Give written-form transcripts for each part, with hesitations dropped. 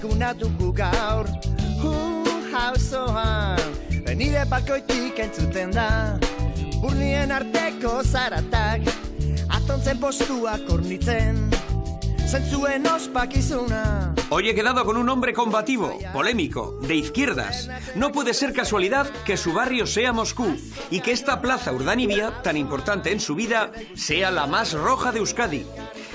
eguna dugu gaur Hauzoan nire balkoitik entzuten da Burnien arteko zaratak Atontzen postuak hornitzen Zentzuen ospakizuna. Hoy he quedado con un hombre combativo, polémico, de izquierdas. No puede ser casualidad que su barrio sea Moscú y que esta plaza Urdanibia, tan importante en su vida, sea la más roja de Euskadi.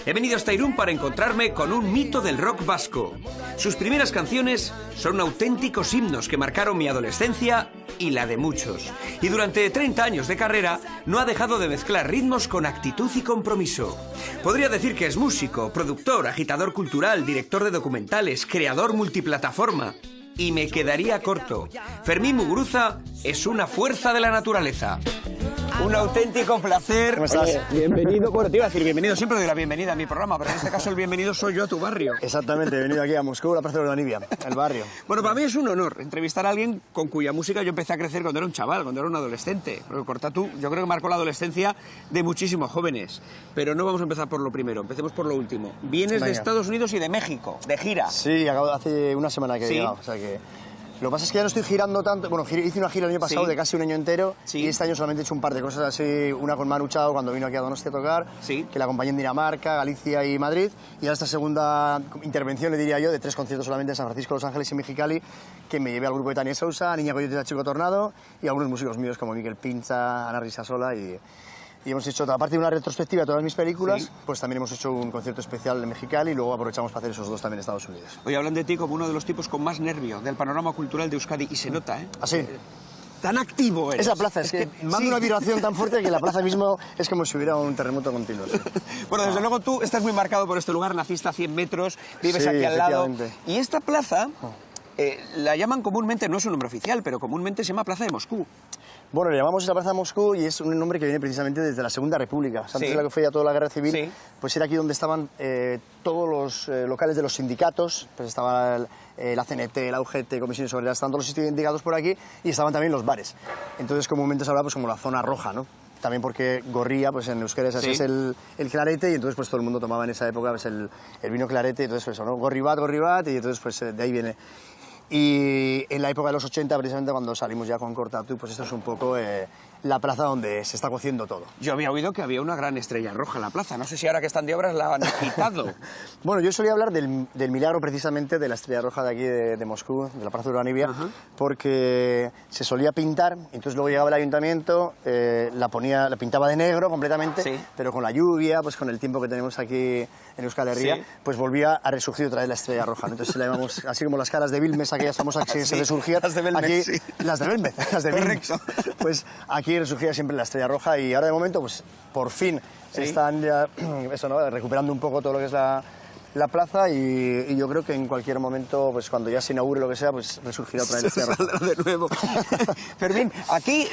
He venido hasta Irún para encontrarme con un mito del rock vasco. Sus primeras canciones son auténticos himnos que marcaron mi adolescencia y la de muchos. Y durante 30 años de carrera no ha dejado de mezclar ritmos con actitud y compromiso. Podría decir que es músico, productor, agitador cultural, director de documentales, creador multiplataforma. Y me quedaría corto. Fermín Muguruza es una fuerza de la naturaleza. Un auténtico placer. ¿Cómo estás? Oye, bienvenido. Bueno, te iba a decir bienvenido, siempre doy la bienvenida a mi programa, pero en este caso el bienvenido soy yo a tu barrio. Exactamente, he venido aquí a Moscú, a la plaza de Urdanibia, el barrio. Bueno, para mí es un honor entrevistar a alguien con cuya música yo empecé a crecer cuando era un chaval, cuando era un adolescente. Porque Cortatu, yo creo que marcó la adolescencia de muchísimos jóvenes. Pero no vamos a empezar por lo primero, empecemos por lo último. Vienes de Estados Unidos y de México, de gira. Sí, acabo hace una semana que he llegado, o sea que... Lo que pasa es que ya no estoy girando tanto. Bueno, hice una gira el año pasado de casi un año entero y este año solamente he hecho un par de cosas así. Una con Manu Chao cuando vino aquí a Donostia a tocar, que la acompañé en Dinamarca, Galicia y Madrid. Y ahora esta segunda intervención, le diría yo, de 3 conciertos solamente en San Francisco, Los Ángeles y Mexicali, que me llevé al grupo de Tania Sousa, Niña Coyote y Chico Tornado y algunos músicos míos como Miquel Pincha, Ana Risasola y hemos hecho, aparte de una retrospectiva de todas mis películas, pues también hemos hecho un concierto especial en Mexicali y luego aprovechamos para hacer esos 2 también en Estados Unidos. Hoy hablan de ti como uno de los tipos con más nervio del panorama cultural de Euskadi y se nota, ¿eh? ¿Ah, sí? Tan activo eres. Esa plaza, es que manda una vibración tan fuerte que la plaza mismo es como si hubiera un terremoto continuo. Sí. Bueno, desde luego tú estás muy marcado por este lugar, naciste a 100 metros, vives aquí al lado. Y esta plaza la llaman comúnmente, no es un nombre oficial, pero comúnmente se llama Plaza de Moscú. Bueno, le llamamos esa Plaza de Moscú y es un nombre que viene precisamente desde la Segunda República. O sea, antes de la que fue ya toda la Guerra Civil, pues era aquí donde estaban todos los locales de los sindicatos, pues estaba la CNT, la UGT, Comisiones Obreras, estaban todos los sindicatos por aquí y estaban también los bares. Entonces comúnmente se hablaba pues como la zona roja, ¿no? También porque gorría, pues en euskera así es el clarete y entonces pues todo el mundo tomaba en esa época pues, el vino clarete y entonces pues, ¿no? Gorribat y entonces pues de ahí viene. Y en la época de los 80, precisamente cuando salimos ya con Cortatu, pues esto es un poco la plaza donde se está cociendo todo. Yo había oído que había una gran estrella roja en la plaza. No sé si ahora que están de obras la han quitado. Bueno, yo solía hablar del milagro precisamente de la estrella roja de aquí de Moscú, de la plaza de Urdanibia, porque se solía pintar, entonces luego llegaba el ayuntamiento, la pintaba de negro completamente, pero con la lluvia, pues con el tiempo que tenemos aquí en Euskal Herria, pues volvía a resurgir otra vez la estrella roja, ¿no? Entonces le llamamos así como las caras de Vilmes, aquellas famosas que se resurgían. Las de Belmez, aquí, las de Belmez, las de Vilmes. Pues aquí resurgía siempre la estrella roja y ahora de momento, pues por fin están ya eso, ¿no? Recuperando un poco todo lo que es la plaza y yo creo que en cualquier momento, pues cuando ya se inaugure lo que sea, pues resurgirá otra vez la estrella roja. De nuevo. Fermín, aquí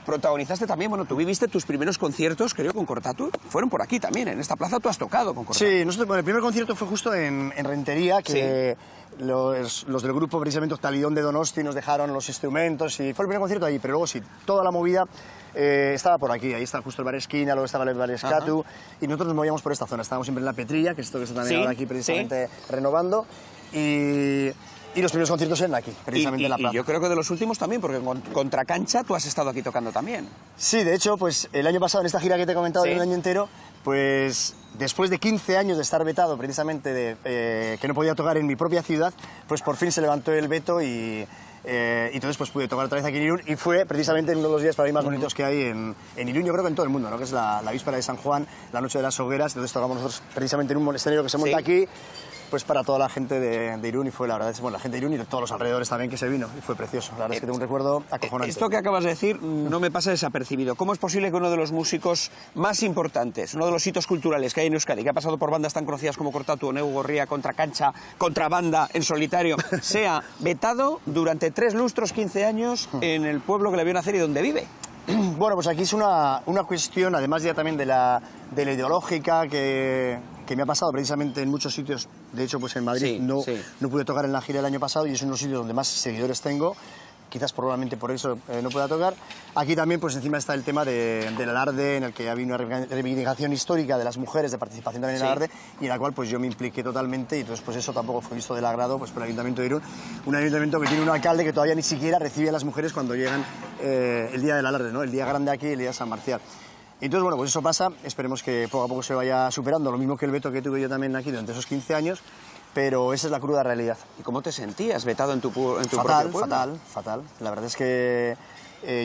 protagonizaste también, bueno, tú viviste tus primeros conciertos, creo, con Cortatu, fueron por aquí también, en esta plaza tú has tocado con Cortatu. Sí, nosotros, bueno, el primer concierto fue justo en Rentería, que los del grupo precisamente Octalidón de Donosti nos dejaron los instrumentos y fue el primer concierto allí, pero luego sí, toda la movida estaba por aquí, ahí está justo el bar Esquina, luego estaba el bar Escatu y nosotros nos movíamos por esta zona, estábamos siempre en la Petrilla, que es esto que está también ahora aquí precisamente renovando y los primeros conciertos eran aquí, precisamente en la plaza. Y yo creo que de los últimos también, porque con Contracancha tú has estado aquí tocando también. Sí, de hecho, pues el año pasado, en esta gira que te he comentado de un año entero, pues después de 15 años de estar vetado precisamente de que no podía tocar en mi propia ciudad, pues por fin se levantó el veto y entonces pues pude tocar otra vez aquí en Irún y fue precisamente uno de los días para mí más bonitos que hay en Irún, yo creo que en todo el mundo, ¿no? Que es la víspera de San Juan, la noche de las hogueras, entonces tocamos nosotros precisamente en un monasterio que se monta aquí, pues para toda la gente de Irún y fue la verdad, bueno, la gente de Irún y de todos los alrededores también que se vino y fue precioso, la verdad es que tengo un recuerdo acojonante. Esto que acabas de decir no me pasa desapercibido. ¿Cómo es posible que uno de los músicos más importantes, uno de los hitos culturales que hay en Euskadi, que ha pasado por bandas tan conocidas como Cortatu, Onegu, Gorría, Contracancha, Contrabanda, En Solitario, sea vetado durante 3 lustros, 15 años en el pueblo que le vio nacer y donde vive? Bueno, pues aquí es una cuestión, además ya también de la ideológica que me ha pasado precisamente en muchos sitios. De hecho, pues en Madrid no pude tocar en la gira el año pasado y es uno de los sitios donde más seguidores tengo. quizás probablemente por eso no pueda tocar. Aquí también pues encima está el tema del alarde, en el que había una reivindicación histórica de las mujeres de participación también en el alarde, y en la cual pues yo me impliqué totalmente, y entonces pues eso tampoco fue visto del agrado pues por el Ayuntamiento de Irún, un ayuntamiento que tiene un alcalde que todavía ni siquiera recibe a las mujeres cuando llegan el día del alarde, ¿no? El día grande aquí, el día de San Marcial. Entonces, bueno, pues eso pasa, esperemos que poco a poco se vaya superando, lo mismo que el veto que tuve yo también aquí durante esos 15 años, pero esa es la cruda realidad. ¿Y cómo te sentías vetado en tu propio pueblo? Fatal. La verdad es que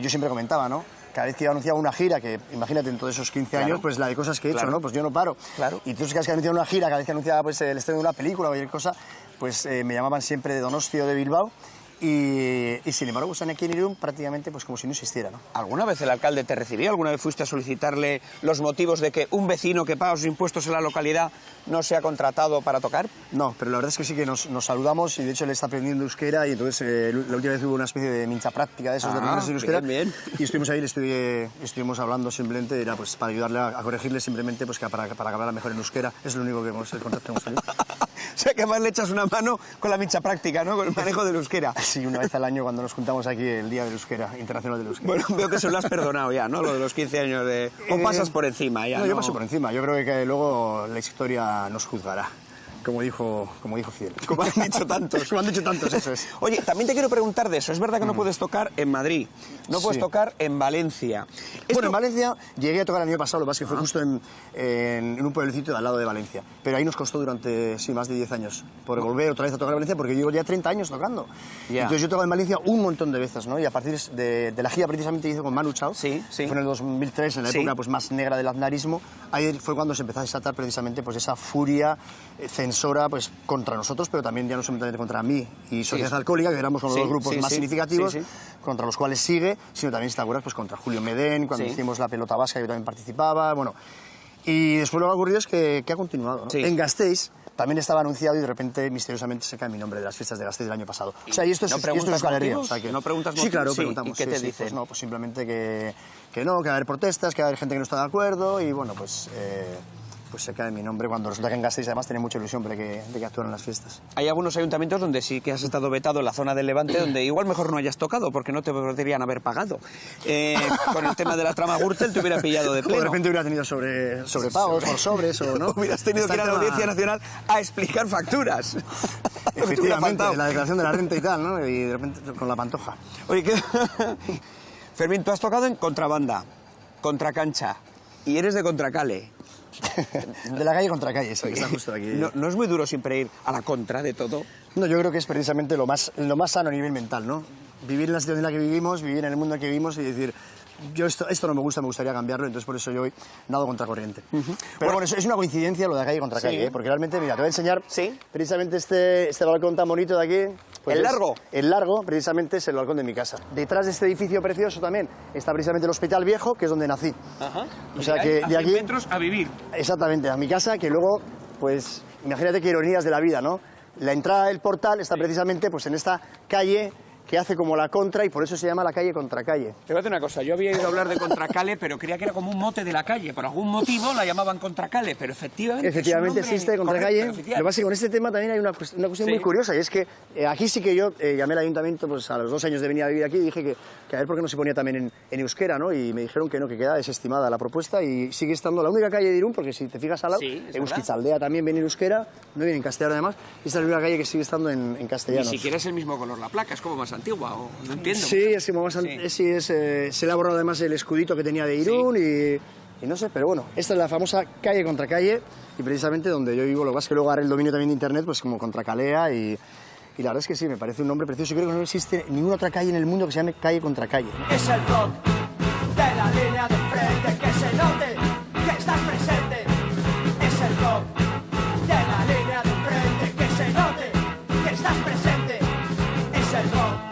yo siempre comentaba, ¿no? Cada vez que anunciaba una gira, que imagínate en todos esos 15 años, pues la de cosas que he hecho, ¿no? Pues yo no paro. Y entonces cada vez que anunciaba una gira, cada vez que anunciaba pues, el estreno de una película o cualquier cosa, pues me llamaban siempre de Donosti o de Bilbao. Y sin embargo, pues aquí en Irún prácticamente pues como si no existiera, ¿no? ¿Alguna vez el alcalde te recibió? ¿Alguna vez fuiste a solicitarle los motivos de que un vecino que paga sus impuestos en la localidad no se ha contratado para tocar? No, pero la verdad es que sí que nos saludamos, y de hecho él está aprendiendo euskera, y entonces la última vez hubo una especie de mincha práctica de esos de aprenderse euskera. Bien. Y estuvimos ahí, estuvimos hablando simplemente, era pues para ayudarle a corregirle simplemente pues que para que hablara mejor en euskera. Es lo único que hemos, el contacto que hemos tenido. O sea, que además le echas una mano con la mincha práctica, ¿no? Con el manejo del euskera. Sí, una vez al año cuando nos juntamos aquí el Día del Euskera, Internacional del Euskera. Bueno, veo que se lo has perdonado ya, ¿no? Lo de los 15 años de... ¿O pasas por encima ya? No, yo paso por encima. Yo creo que luego la historia nos juzgará. Como dijo Fidel. Como han dicho tantos. Como han dicho tantos, eso es. Oye, también te quiero preguntar de eso. Es verdad que no puedes tocar en Madrid, no puedes tocar en Valencia. Bueno, en Valencia llegué a tocar el año pasado, lo que pasa es que fue justo en un pueblecito de al lado de Valencia. Pero ahí nos costó durante, más de 10 años por volver otra vez a tocar en Valencia, porque yo llevo ya 30 años tocando. Entonces yo he tocado en Valencia un montón de veces, ¿no? Y a partir de la gira precisamente que hice con Manu Chao, fue en el 2003, en la época pues, más negra del aznarismo, ahí fue cuando se empezó a desatar precisamente pues, esa furia censora pues, contra nosotros, pero también ya no solamente contra mí y Sociedad Alcohólica, que éramos uno de los grupos más significativos, contra los cuales sigue, sino también, si te acuerdas, pues, contra Julio Medén, cuando hicimos la pelota vasca, yo también participaba, bueno. Y después lo que ha ocurrido es que ha continuado, ¿no? En Gasteiz también estaba anunciado y de repente misteriosamente se cae mi nombre de las fiestas de Gasteiz del año pasado. O sea, y esto es Euskal Herria. O sea, que... ¿No preguntas motivos? Sí, claro, preguntamos. ¿Y qué te dicen? Pues no, pues simplemente que no, que va a haber protestas, que va a haber gente que no está de acuerdo y bueno, pues se cae mi nombre cuando resulta que en Gasteiz además tiene mucha ilusión de que actúen en las fiestas. Hay algunos ayuntamientos donde sí que has estado vetado en la zona del Levante, donde igual mejor no hayas tocado porque no te podrían haber pagado. Con el tema de la trama Gürtel te hubiera pillado de pleno. O de repente hubiera tenido sobrepagos por sobres o no. Hubieras tenido que ir a la Audiencia Nacional a explicar facturas. Efectivamente, la declaración de la renta y tal, ¿no? Y de repente con la Pantoja. Oye, Fermín, tú has tocado en contrabanda, contracancha, y eres de Contracale. De la calle contra calle, sí, que está justo aquí. ¿No es muy duro siempre ir a la contra de todo? No, yo creo que es precisamente lo más sano a nivel mental, ¿no? Vivir en la situación en la que vivimos, vivir en el mundo en el que vivimos y decir, yo esto no me gusta, me gustaría cambiarlo, entonces por eso yo hoy nado contracorriente. Pero bueno, es una coincidencia lo de la calle contra calle, ¿eh? Porque realmente, mira, te voy a enseñar precisamente este balcón tan bonito de aquí. Pues ¿El largo? El largo, precisamente, es el balcón de mi casa. Detrás de este edificio precioso también está precisamente el Hospital Viejo, que es donde nací. O sea que de aquí... metros a vivir. Exactamente, a mi casa, que luego, pues, imagínate qué ironías de la vida, ¿no? La entrada del portal está precisamente pues, en esta calle que hace como la contra y por eso se llama la calle Contracalle. Te voy a decir una cosa, yo había ido a hablar de Contracale, pero creía que era como un mote de la calle. Por algún motivo la llamaban Contracale, pero efectivamente... Efectivamente existe Contracalle. Lo que pasa es que con este tema también hay una cuestión muy curiosa, y es que aquí sí que yo llamé al ayuntamiento pues, a los 2 años de venir a vivir aquí y dije que a ver por qué no se ponía también en euskera, ¿no? Y me dijeron que no, que queda desestimada la propuesta y sigue estando la única calle de Irún, porque si te fijas al lado, Euskitzaldea también viene en euskera, no viene en castellano además, y esta es la única calle que sigue estando en castellano. Ni siquiera es el mismo color la placa, es como más antigua, o no entiendo. Sí, es como más se le ha borrado además el escudito que tenía de Irún y no sé, pero bueno, esta es la famosa calle Contracalle y precisamente donde yo vivo. Lo que pasa es que luego haré el dominio también de internet, pues como Contracalea y la verdad es que sí, me parece un nombre precioso. Yo creo que no existe ninguna otra calle en el mundo que se llame calle Contracalle. Es el rock de la línea de frente, que se note que estás presente. Es el rock de la línea de frente, que se note que estás presente. Es el rock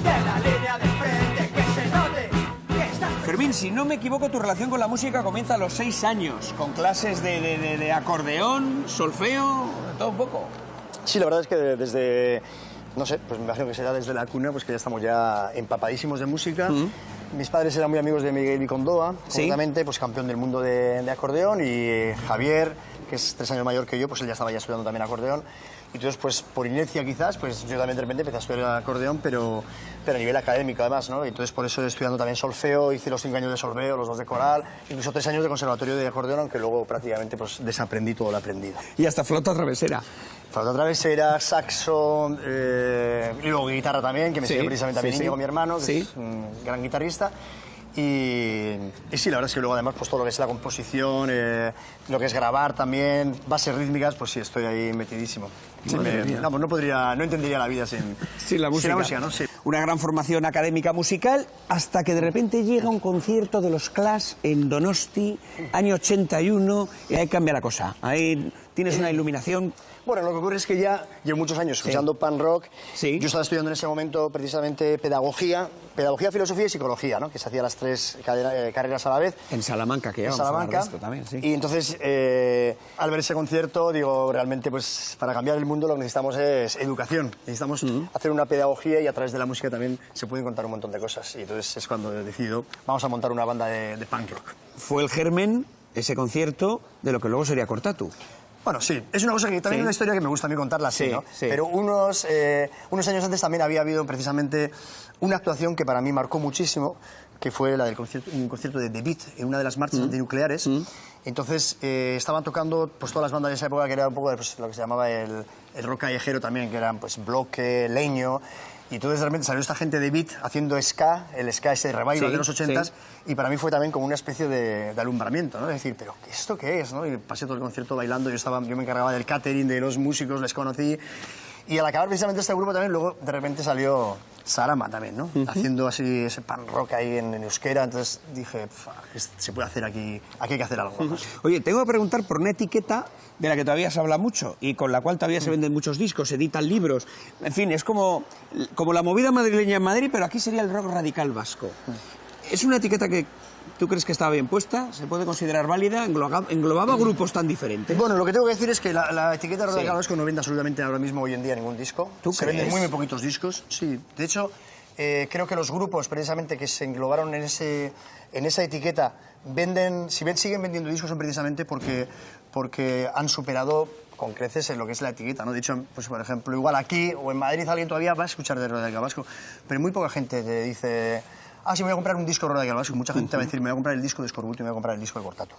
de la línea de frente, que se note que estás presente. Fermín, si no me equivoco, tu relación con la música comienza a los 6 años, con clases de acordeón, solfeo, todo un poco. Sí, la verdad es que desde, no sé, pues me imagino que será desde la cuna, pues que ya estamos ya empapadísimos de música. Mis padres eran muy amigos de Miguel Icondoa, concretamente, pues campeón del mundo de acordeón, y Javier, que es 3 años mayor que yo, pues él ya estaba ya estudiando también acordeón. Y entonces, pues por inercia quizás, pues yo también de repente empecé a estudiar acordeón, pero a nivel académico además, ¿no? Y entonces por eso estudiando también solfeo, hice los 5 años de solfeo, los 2 de coral, incluso 3 años de conservatorio de acordeón, aunque luego prácticamente pues desaprendí todo lo aprendido. Y hasta flauta travesera. Flauta travesera, saxo, y luego guitarra también, que me sirve precisamente también Íñigo, mi hermano, que es un gran guitarrista. Y sí, la verdad es que luego además pues todo lo que es la composición, lo que es grabar también, bases rítmicas, pues sí, estoy ahí metidísimo. Sí, no entendería la vida sin la música, ¿no? Sí. Una gran formación académica musical, hasta que de repente llega un concierto de los Clash en Donosti, año 81, y ahí cambia la cosa. Ahí tienes una iluminación. Bueno, lo que ocurre es que ya llevo muchos años escuchando punk rock. Sí. Yo estaba estudiando en ese momento precisamente pedagogía, filosofía y psicología, ¿no? Que se hacía las 3 carreras a la vez. En Salamanca, que en Salamanca. Esto también, sí. Y entonces, al ver ese concierto, digo, realmente, pues para cambiar el mundo lo que necesitamos es educación. Necesitamos hacer una pedagogía y a través de la música también se pueden contar un montón de cosas. Y entonces es cuando he decidido, vamos a montar una banda de punk rock. Fue el germen, ese concierto, de lo que luego sería Cortatu. Bueno, sí, es una cosa que también es una historia que me gusta a mí contarla así, ¿no? Sí. Pero unos años antes también había habido precisamente una actuación que para mí marcó muchísimo, que fue la del un concierto de The Beat, en una de las marchas antinucleares. Entonces estaban tocando pues todas las bandas de esa época, que era un poco pues, lo que se llamaba el rock callejero también, que eran pues Bloque, Leño. Y entonces realmente salió esta gente de Beat haciendo ska, el ska ese revival de los 80s, y para mí fue también como una especie de alumbramiento, ¿no? Es decir, ¿pero esto qué es? ¿No? Y pasé todo el concierto bailando, yo me encargaba del catering, de los músicos, les conocí. Y al acabar precisamente este grupo también, luego de repente salió Sarama también, ¿no? Haciendo así ese punk rock ahí en euskera, entonces dije, se puede hacer aquí hay que hacer algo más. Oye, tengo que preguntar por una etiqueta de la que todavía se habla mucho y con la cual todavía se venden muchos discos, se editan libros, en fin, es como la movida madrileña en Madrid, pero aquí sería el rock radical vasco. Es una etiqueta que ¿tú crees que estaba bien puesta? ¿Se puede considerar válida? ¿Englobaba grupos tan diferentes? Bueno, lo que tengo que decir es que la etiqueta radical vasco no vende absolutamente ahora mismo hoy en día ningún disco. Se venden muy poquitos discos, sí. De hecho, creo que los grupos precisamente que se englobaron en esa etiqueta venden, si bien siguen vendiendo discos, son precisamente porque han superado con creces en lo que es la etiqueta, ¿no? De hecho, pues por ejemplo, igual aquí o en Madrid alguien todavía va a escuchar de Radical Vasco, pero muy poca gente te dice, sí, me voy a comprar un disco de Radical Vasco. Mucha gente te va a decir, me voy a comprar el disco de Escorbuto y me voy a comprar el disco de Cortatu.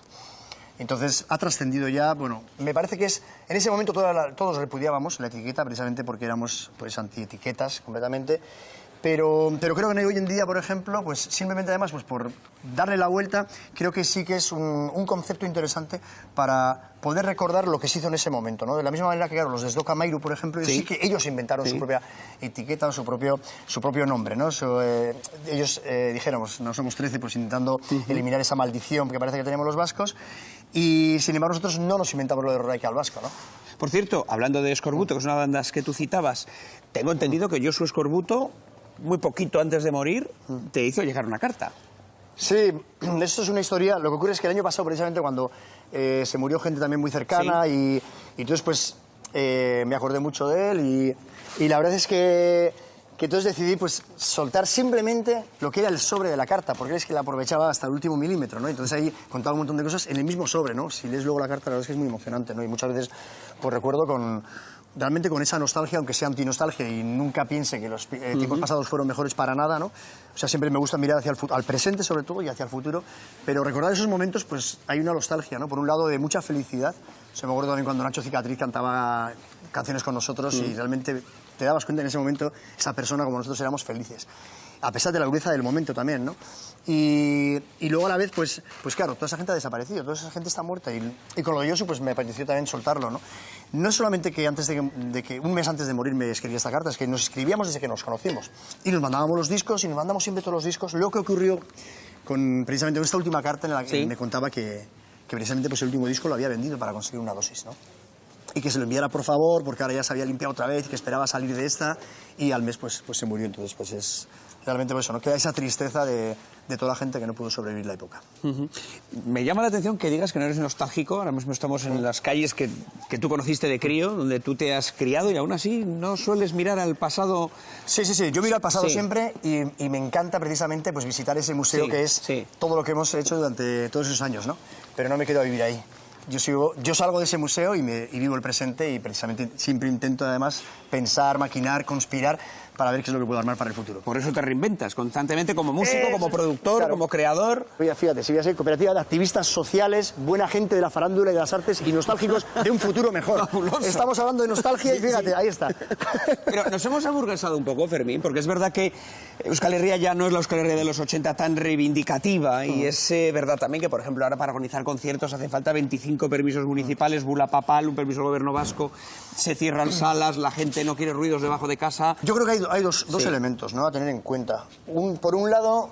Entonces, ha trascendido ya, bueno, me parece que en ese momento todos repudiábamos la etiqueta, precisamente porque éramos pues anti-etiquetas completamente. Pero creo que hoy en día, por ejemplo, pues simplemente además pues por darle la vuelta, creo que sí que es un concepto interesante para poder recordar lo que se hizo en ese momento, ¿no? De la misma manera que, claro, los de Sdoka Mairu, por ejemplo, sí que ellos inventaron su propia etiqueta, su propio nombre, ¿no? Ellos dijeron, pues, no somos 13, pues intentando eliminar esa maldición que parece que tenemos los vascos, y sin embargo nosotros no nos inventamos lo de Radical Vasco, ¿no? Por cierto, hablando de Escorbuto, que es una de las bandas que tú citabas, tengo entendido que Josu Escorbuto, muy poquito antes de morir, te hizo llegar una carta. Sí, esto es una historia. Lo que ocurre es que el año pasado, precisamente, cuando se murió gente también muy cercana, y entonces pues me acordé mucho de él, y la verdad es que entonces decidí pues soltar simplemente lo que era el sobre de la carta, porque es que la aprovechaba hasta el último milímetro, ¿no? Entonces ahí contaba un montón de cosas en el mismo sobre, ¿no? Si lees luego la carta, la verdad es que es muy emocionante, ¿no? Y muchas veces pues recuerdo realmente con esa nostalgia, aunque sea antinostalgia, y nunca piense que los tiempos pasados fueron mejores para nada, ¿no? O sea, siempre me gusta mirar hacia al presente, sobre todo, y hacia el futuro, pero recordar esos momentos, pues hay una nostalgia, ¿no? Por un lado, de mucha felicidad. O sea, me acuerdo también cuando Nacho Cicatriz cantaba canciones con nosotros y realmente te dabas cuenta en ese momento, esa persona como nosotros éramos felices. A pesar de la dureza del momento también, ¿no? Y luego a la vez, pues claro, toda esa gente ha desaparecido, toda esa gente está muerta, y con lo de Josu, pues me pareció también soltarlo, ¿no? No es solamente que un mes antes de morir me escribía esta carta, es que nos escribíamos desde que nos conocimos, y nos mandábamos los discos, y nos mandamos siempre todos los discos. Lo que ocurrió precisamente con esta última carta en la que me contaba que precisamente pues el último disco lo había vendido para conseguir una dosis, ¿no? Y que se lo enviara por favor, porque ahora ya se había limpiado otra vez y que esperaba salir de esta, y al mes pues se murió. Entonces pues es realmente pues eso, ¿no? Queda esa tristeza de toda la gente que no pudo sobrevivir la época. Me llama la atención que digas que no eres nostálgico. Ahora mismo estamos en las calles que tú conociste de crío, donde tú te has criado, y aún así no sueles mirar al pasado. Sí, yo miro al pasado siempre, y me encanta precisamente pues visitar ese museo que es todo lo que hemos hecho durante todos esos años, ¿no? Pero no me quedo a vivir ahí. yo salgo de ese museo y vivo el presente y precisamente siempre intento además pensar, maquinar, conspirar para ver qué es lo que puedo armar para el futuro. Por eso te reinventas constantemente como músico, como productor, claro, como creador. Oye, fíjate, si voy a ser cooperativa de activistas sociales, buena gente de la farándula y de las artes y nostálgicos de un futuro mejor. Fabuloso. Estamos hablando de nostalgia y fíjate, ahí está. Pero nos hemos aburguesado un poco, Fermín, porque es verdad que Euskal Herria ya no es la Euskal Herria de los 80 tan reivindicativa y es verdad también que, por ejemplo, ahora para organizar conciertos hace falta 25 permisos municipales, bula papal, un permiso del gobierno vasco, se cierran salas, la gente no quiere ruidos debajo de casa. Yo creo que hay dos elementos, ¿no?, a tener en cuenta. Por un lado,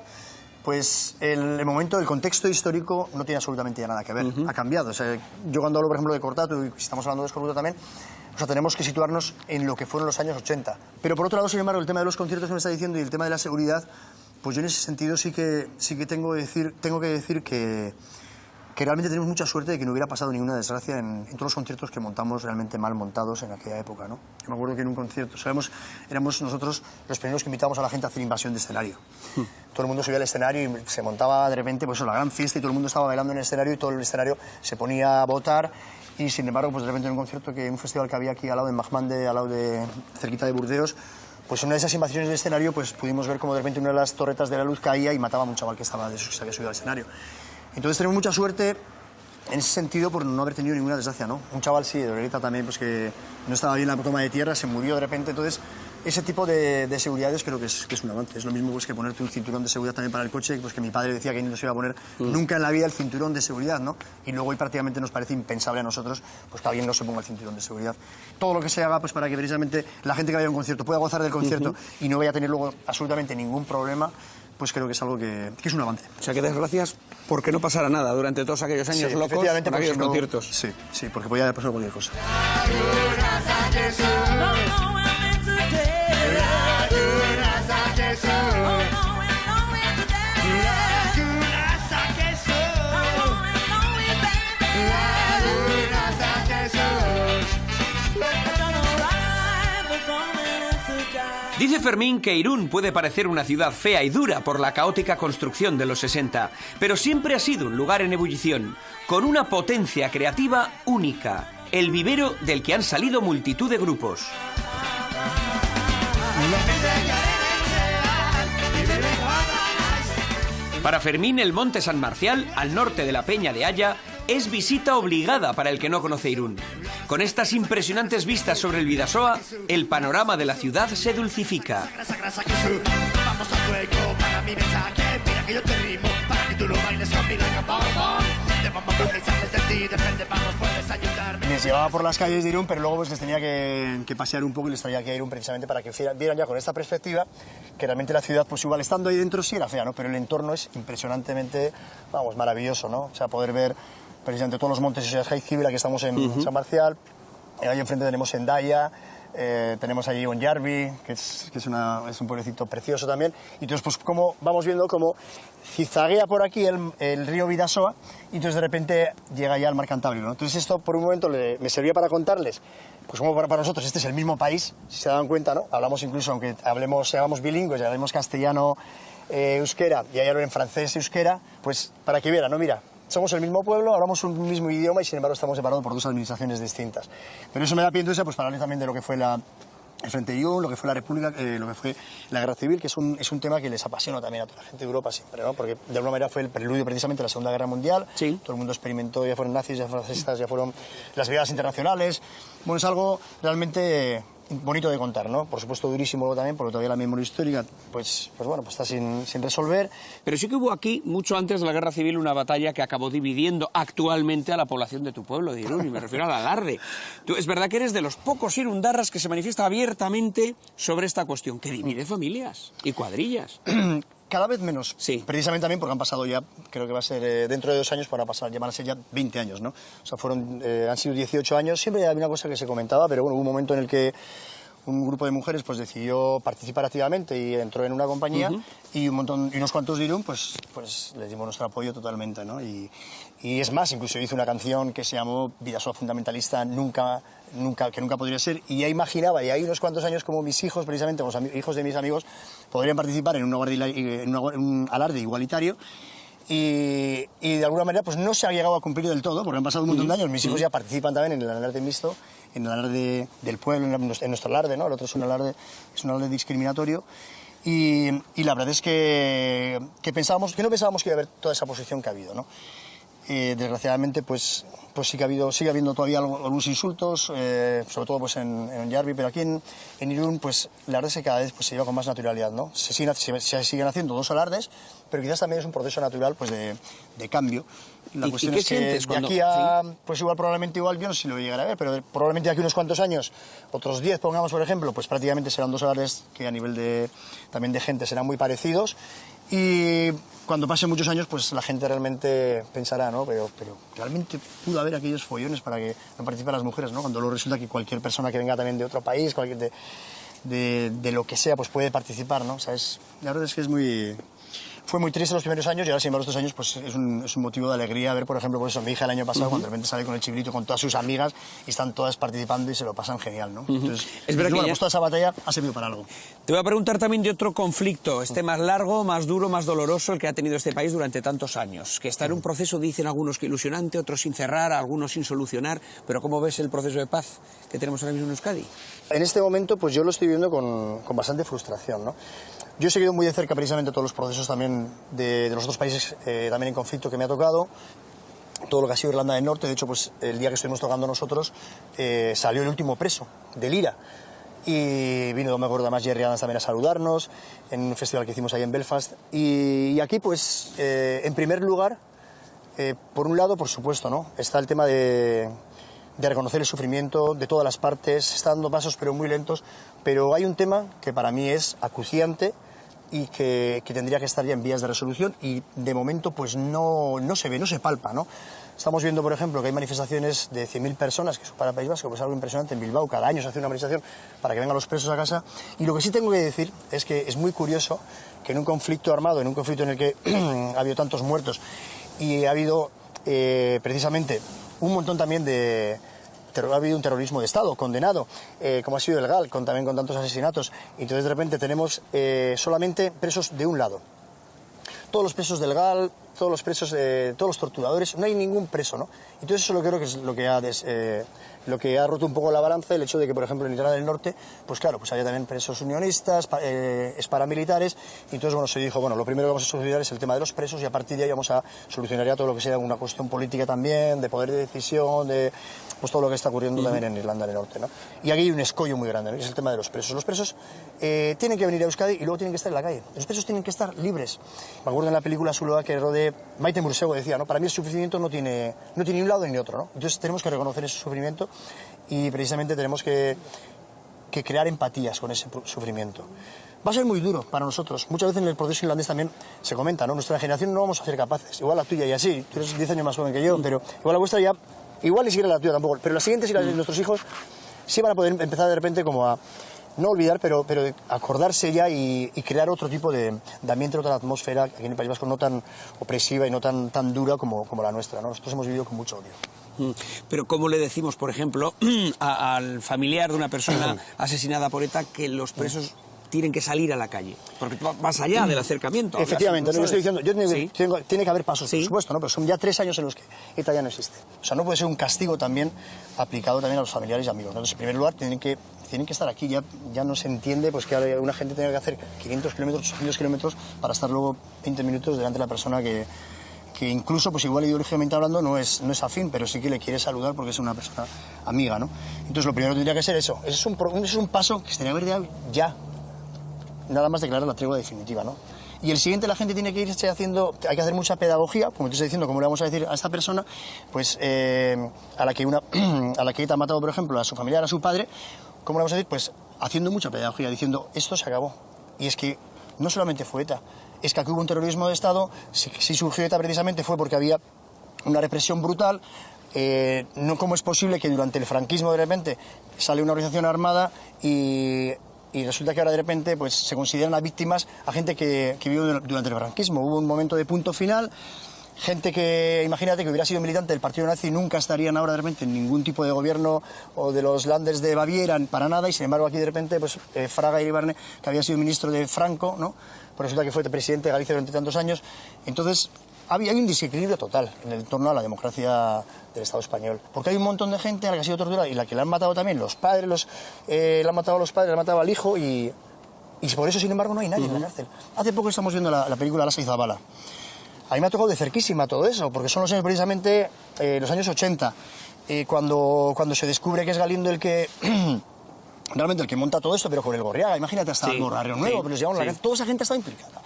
pues el momento, el contexto histórico no tiene absolutamente ya nada que ver, ha cambiado. O sea, yo cuando hablo, por ejemplo, de Cortatu, y si estamos hablando de Escorbuto también, o sea, tenemos que situarnos en lo que fueron los años 80. Pero por otro lado, sin embargo, el tema de los conciertos que me está diciendo y el tema de la seguridad, pues yo en ese sentido sí que tengo que decir que realmente tenemos mucha suerte de que no hubiera pasado ninguna desgracia en todos los conciertos que montamos realmente mal montados en aquella época, ¿no? Yo me acuerdo que en un concierto, éramos nosotros los primeros que invitábamos a la gente a hacer invasión de escenario. Todo el mundo subía al escenario y se montaba de repente pues, la gran fiesta y todo el mundo estaba bailando en el escenario y todo el escenario se ponía a votar y sin embargo pues de repente en un concierto, un festival que había aquí al lado en Majmande, cerquita de Burdeos, pues en una de esas invasiones de escenario pues pudimos ver como de repente una de las torretas de la luz caía y mataba a un chaval que estaba de esos que se había subido al escenario. Entonces tenemos mucha suerte en ese sentido por no haber tenido ninguna desgracia, ¿no? Un chaval sí, de Orereta también, pues que no estaba bien la toma de tierra, se murió de repente, entonces ese tipo de seguridades creo que es un avance. Es lo mismo pues, que ponerte un cinturón de seguridad también para el coche, pues que mi padre decía que no se iba a poner nunca en la vida el cinturón de seguridad, ¿no? Y luego hoy prácticamente nos parece impensable a nosotros pues que alguien no se ponga el cinturón de seguridad. Todo lo que se haga pues para que precisamente la gente que vaya a un concierto pueda gozar del concierto y no vaya a tener luego absolutamente ningún problema, pues creo que es algo que es un avance. O sea, que desgracias porque no pasara nada durante todos aquellos años locos con aquellos conciertos. Sí, porque podía haber pasado cualquier cosa. Dice Fermín que Irún puede parecer una ciudad fea y dura por la caótica construcción de los 60, pero siempre ha sido un lugar en ebullición, con una potencia creativa única, el vivero del que han salido multitud de grupos. Para Fermín, el Monte San Marcial, al norte de la Peña de Haya, es visita obligada para el que no conoce Irún. Con estas impresionantes vistas sobre el Bidasoa, el panorama de la ciudad se dulcifica. Les llevaba por las calles de Irún, pero luego pues les tenía que pasear un poco y les traía aquí a Irún precisamente para que vieran ya con esta perspectiva que realmente la ciudad, pues igual estando ahí dentro sí era fea, ¿no? Pero el entorno es impresionantemente, vamos, maravilloso, ¿no? O sea, poder ver precisamente todos los montes y Jaizkibel, aquí estamos en San Marcial, ahí enfrente tenemos Hendaya, tenemos allí Onyarbi, que es un pueblecito precioso también, y entonces pues como vamos viendo como zizaguea por aquí el río Bidasoa y entonces de repente llega ya al mar Cantábrico, ¿no? Entonces esto por un momento me servía para contarles, pues como para nosotros este es el mismo país, si se dan cuenta, ¿no? Hablamos incluso, aunque seamos bilingües, ya hablemos castellano, euskera, y hay algo en francés euskera, pues para que vieran, ¿no? Mira, somos el mismo pueblo, hablamos un mismo idioma y sin embargo estamos separados por dos administraciones distintas. Pero eso me da pie entonces pues, para hablar también de lo que fue el Frente de Irún, lo que fue la República, lo que fue la Guerra Civil, que es un tema que les apasiona también a toda la gente de Europa siempre, ¿no? Porque de alguna manera fue el preludio precisamente a la Segunda Guerra Mundial. Sí. Todo el mundo experimentó, ya fueron nazis, ya fueron fascistas, ya fueron las brigadas internacionales. Bueno, es algo realmente bonito de contar, ¿no? Por supuesto durísimo también, porque todavía la memoria histórica, pues bueno, pues está sin resolver. Pero sí que hubo aquí, mucho antes de la Guerra Civil, una batalla que acabó dividiendo actualmente a la población de tu pueblo, de Irún, y me refiero al Alarde. Tú, es verdad que eres de los pocos irundarras que se manifiesta abiertamente sobre esta cuestión, que divide familias y cuadrillas. Cada vez menos, sí. Precisamente también porque han pasado ya, creo que va a ser dentro de 2 años, van a ser ya 20 años, ¿no? O sea, han sido 18 años, siempre había una cosa que se comentaba, pero bueno, hubo un momento en el que un grupo de mujeres pues decidió participar activamente y entró en una compañía y unos cuantos de Irún pues les dimos nuestro apoyo totalmente, ¿no? Y es más, incluso hice una canción que se llamó Bidasoa Fundamentalista que nunca podría ser, y ya imaginaba, y hay unos cuantos años como mis hijos, precisamente, los hijos de mis amigos, podrían participar en un alarde igualitario. y de alguna manera pues no se ha llegado a cumplir del todo, porque han pasado un montón de años. Mis hijos ya participan también en el alarde mixto, en el alarde del pueblo, en nuestro alarde, ¿no? El otro es un alarde discriminatorio. Y la verdad es que no pensábamos que iba a haber toda esa posición que ha habido, ¿no? Desgraciadamente pues sigue habiendo todavía algunos insultos, sobre todo pues en Onyarbi, pero aquí en Irún pues la verdad es que cada vez pues se lleva con más naturalidad, ¿no? Se siguen haciendo dos alardes, pero quizás también es un proceso natural pues de cambio. La cuestión es que de aquí a, pues probablemente yo no sé si lo llegaré a ver, pero probablemente de aquí a unos cuantos años, otros 10 pongamos por ejemplo, pues prácticamente serán dos alardes que a nivel también de gente serán muy parecidos. Y cuando pasen muchos años, pues la gente realmente pensará, ¿no? Pero realmente pudo haber aquellos follones para que no participen las mujeres, ¿no? Cuando luego resulta que cualquier persona que venga también de otro país, cualquier de lo que sea, pues puede participar, ¿no? O sea, la verdad es que fue muy triste los primeros años y ahora, sin embargo, estos años pues es un motivo de alegría ver, por ejemplo, por eso mi hija el año pasado, cuando de repente sale con el chibrito con todas sus amigas y están todas participando y se lo pasan genial, ¿no? Entonces, es verdad que pues toda esa batalla ha servido para algo. Te voy a preguntar también de otro conflicto, más largo, más duro, más doloroso, el que ha tenido este país durante tantos años, que está en un proceso, dicen algunos que ilusionante, otros sin cerrar, algunos sin solucionar, pero ¿cómo ves el proceso de paz que tenemos ahora mismo en Euskadi? En este momento, pues yo lo estoy viendo con bastante frustración, ¿no? Yo he seguido muy de cerca precisamente todos los procesos también de los otros países también en conflicto que me ha tocado, todo lo que ha sido Irlanda del Norte. De hecho, pues el día que estuvimos tocando nosotros salió el último preso del IRA y vino, me acuerdo, además Jerry Adams también a saludarnos en un festival que hicimos ahí en Belfast. Y aquí, pues, en primer lugar, por un lado, por supuesto, ¿no? Está el tema de reconocer el sufrimiento de todas las partes. Se está dando pasos, pero muy lentos. Pero hay un tema que para mí es acuciante y que tendría que estar ya en vías de resolución y de momento pues no se ve, no se palpa, ¿no? Estamos viendo, por ejemplo, que hay manifestaciones de 100.000 personas, que eso para País Vasco pues es algo impresionante. En Bilbao cada año se hace una manifestación para que vengan los presos a casa. Y lo que sí tengo que decir es que es muy curioso que en un conflicto armado, en un conflicto en el que ha habido tantos muertos y ha habido precisamente un montón también ha habido un terrorismo de Estado condenado, como ha sido el GAL, también con tantos asesinatos, y entonces de repente tenemos solamente presos de un lado. Todos los presos del GAL, todos los presos, todos los torturadores, no hay ningún preso, ¿no? Entonces eso lo creo que es lo que ha roto un poco la balanza, el hecho de que, por ejemplo, en Irlanda del Norte, pues claro, pues había también presos unionistas, paramilitares, y entonces, bueno, se dijo, bueno, lo primero que vamos a solucionar es el tema de los presos y a partir de ahí vamos a solucionar ya todo lo que sea una cuestión política también, de poder de decisión, de pues todo lo que está ocurriendo también en Irlanda del Norte, ¿no? Y aquí hay un escollo muy grande, ¿no? Que es el tema de los presos. Los presos tienen que venir a Euskadi y luego tienen que estar en la calle. Los presos tienen que estar libres. Me acuerdo en la película Zuloa que de Maite Mursego decía, ¿no? Para mí el sufrimiento no tiene ni un lado ni otro, ¿no? Entonces tenemos que reconocer ese sufrimiento y precisamente tenemos que crear empatías con ese sufrimiento. Va a ser muy duro para nosotros. Muchas veces en el proceso irlandés también se comenta, ¿no? Nuestra generación no vamos a ser capaces. Igual la tuya y así, tú eres 10 años más joven que yo, pero igual la vuestra ya, igual ni siquiera la tuya tampoco, pero las siguientes y las de nuestros hijos sí van a poder empezar de repente como a no olvidar, pero acordarse ya y crear otro tipo de ambiente, otra atmósfera aquí en el País Vasco no tan opresiva y no tan dura como la nuestra, ¿no? Nosotros hemos vivido con mucho odio. Pero ¿cómo le decimos, por ejemplo, al familiar de una persona asesinada por ETA que los presos tienen que salir a la calle? Porque más allá del acercamiento. Efectivamente, no lo estoy diciendo. Tiene que haber pasos, por supuesto, ¿no? Pero son ya 3 años en los que ETA ya no existe. O sea, no puede ser un castigo también aplicado también a los familiares y amigos, ¿no? Entonces, en primer lugar, tienen que estar aquí. Ya no se entiende pues que una gente tenga que hacer 500 kilómetros, 800 kilómetros para estar luego 20 minutos delante de la persona que incluso, pues igual ideológicamente hablando, no es afín, pero sí que le quiere saludar porque es una persona amiga, ¿no? Entonces, lo primero tendría que ser eso. Ese es un paso que se tendría que haber ya. Nada más declarar la tregua definitiva, ¿no? Y el siguiente, la gente tiene que irse haciendo, hay que hacer mucha pedagogía, como te estoy diciendo, como le vamos a decir a esta persona, pues a la que ETA ha matado, por ejemplo, a su familiar, a su padre, ¿cómo le vamos a decir? Pues haciendo mucha pedagogía, diciendo, esto se acabó. Y es que no solamente fue ETA, es que aquí hubo un terrorismo de Estado, si surgió ETA precisamente fue porque había una represión brutal. No, ¿cómo es posible que durante el franquismo de repente sale una organización armada y resulta que ahora de repente pues, se consideran a víctimas a gente que vivió durante el franquismo? Hubo un momento de punto final, gente que, imagínate, que hubiera sido militante del partido nazi, nunca estarían ahora de repente en ningún tipo de gobierno o de los Landers de Baviera, para nada, y sin embargo aquí de repente pues, Fraga Iribarne, que había sido ministro de Franco, ¿no? Pues resulta que fue presidente de Galicia durante tantos años. Entonces, hay un desequilibrio total en el torno a la democracia del Estado español. Porque hay un montón de gente a la que ha sido torturada y la que le han matado también los padres, le han matado a los padres, le han matado al hijo y por eso, sin embargo, no hay nadie en la cárcel. Hace poco estamos viendo la película Lasa y Zabala. A mí me ha tocado de cerquísima todo eso, porque son los años precisamente, los años 80, cuando se descubre que es Galindo el que... realmente el que monta todo esto, pero con el Gorriaga. Imagínate hasta el Barrio Nuevo, pero nos llevamos la cárcel. Toda esa gente está implicada.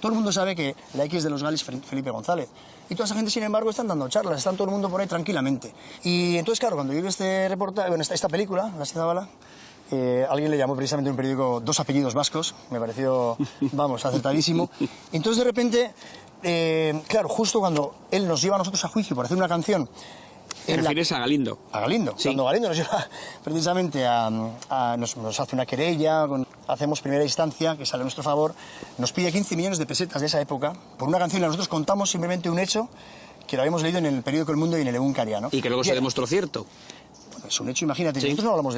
Todo el mundo sabe que la X de los Galis es Felipe González. Y toda esa gente, sin embargo, están dando charlas, están todo el mundo por ahí tranquilamente. Y entonces, claro, cuando yo vi este reportaje, bueno, esta película, La Zabala, alguien le llamó precisamente en un periódico 2 apellidos vascos, me pareció, vamos, acertadísimo. Y entonces, de repente, claro, justo cuando él nos lleva a nosotros a juicio por hacer una canción... ¿Te refieres a Galindo? A Galindo. Sí. Cuando Galindo nos lleva precisamente nos hace una querella, hacemos primera instancia, que sale a nuestro favor, nos pide 15 millones de pesetas de esa época por una canción y nosotros contamos simplemente un hecho que lo habíamos leído en el periódico El Mundo y en el Egunkari, ¿no? Y que luego se demostró cierto. Bueno, es un hecho, imagínate. Sí. Nosotros no hablamos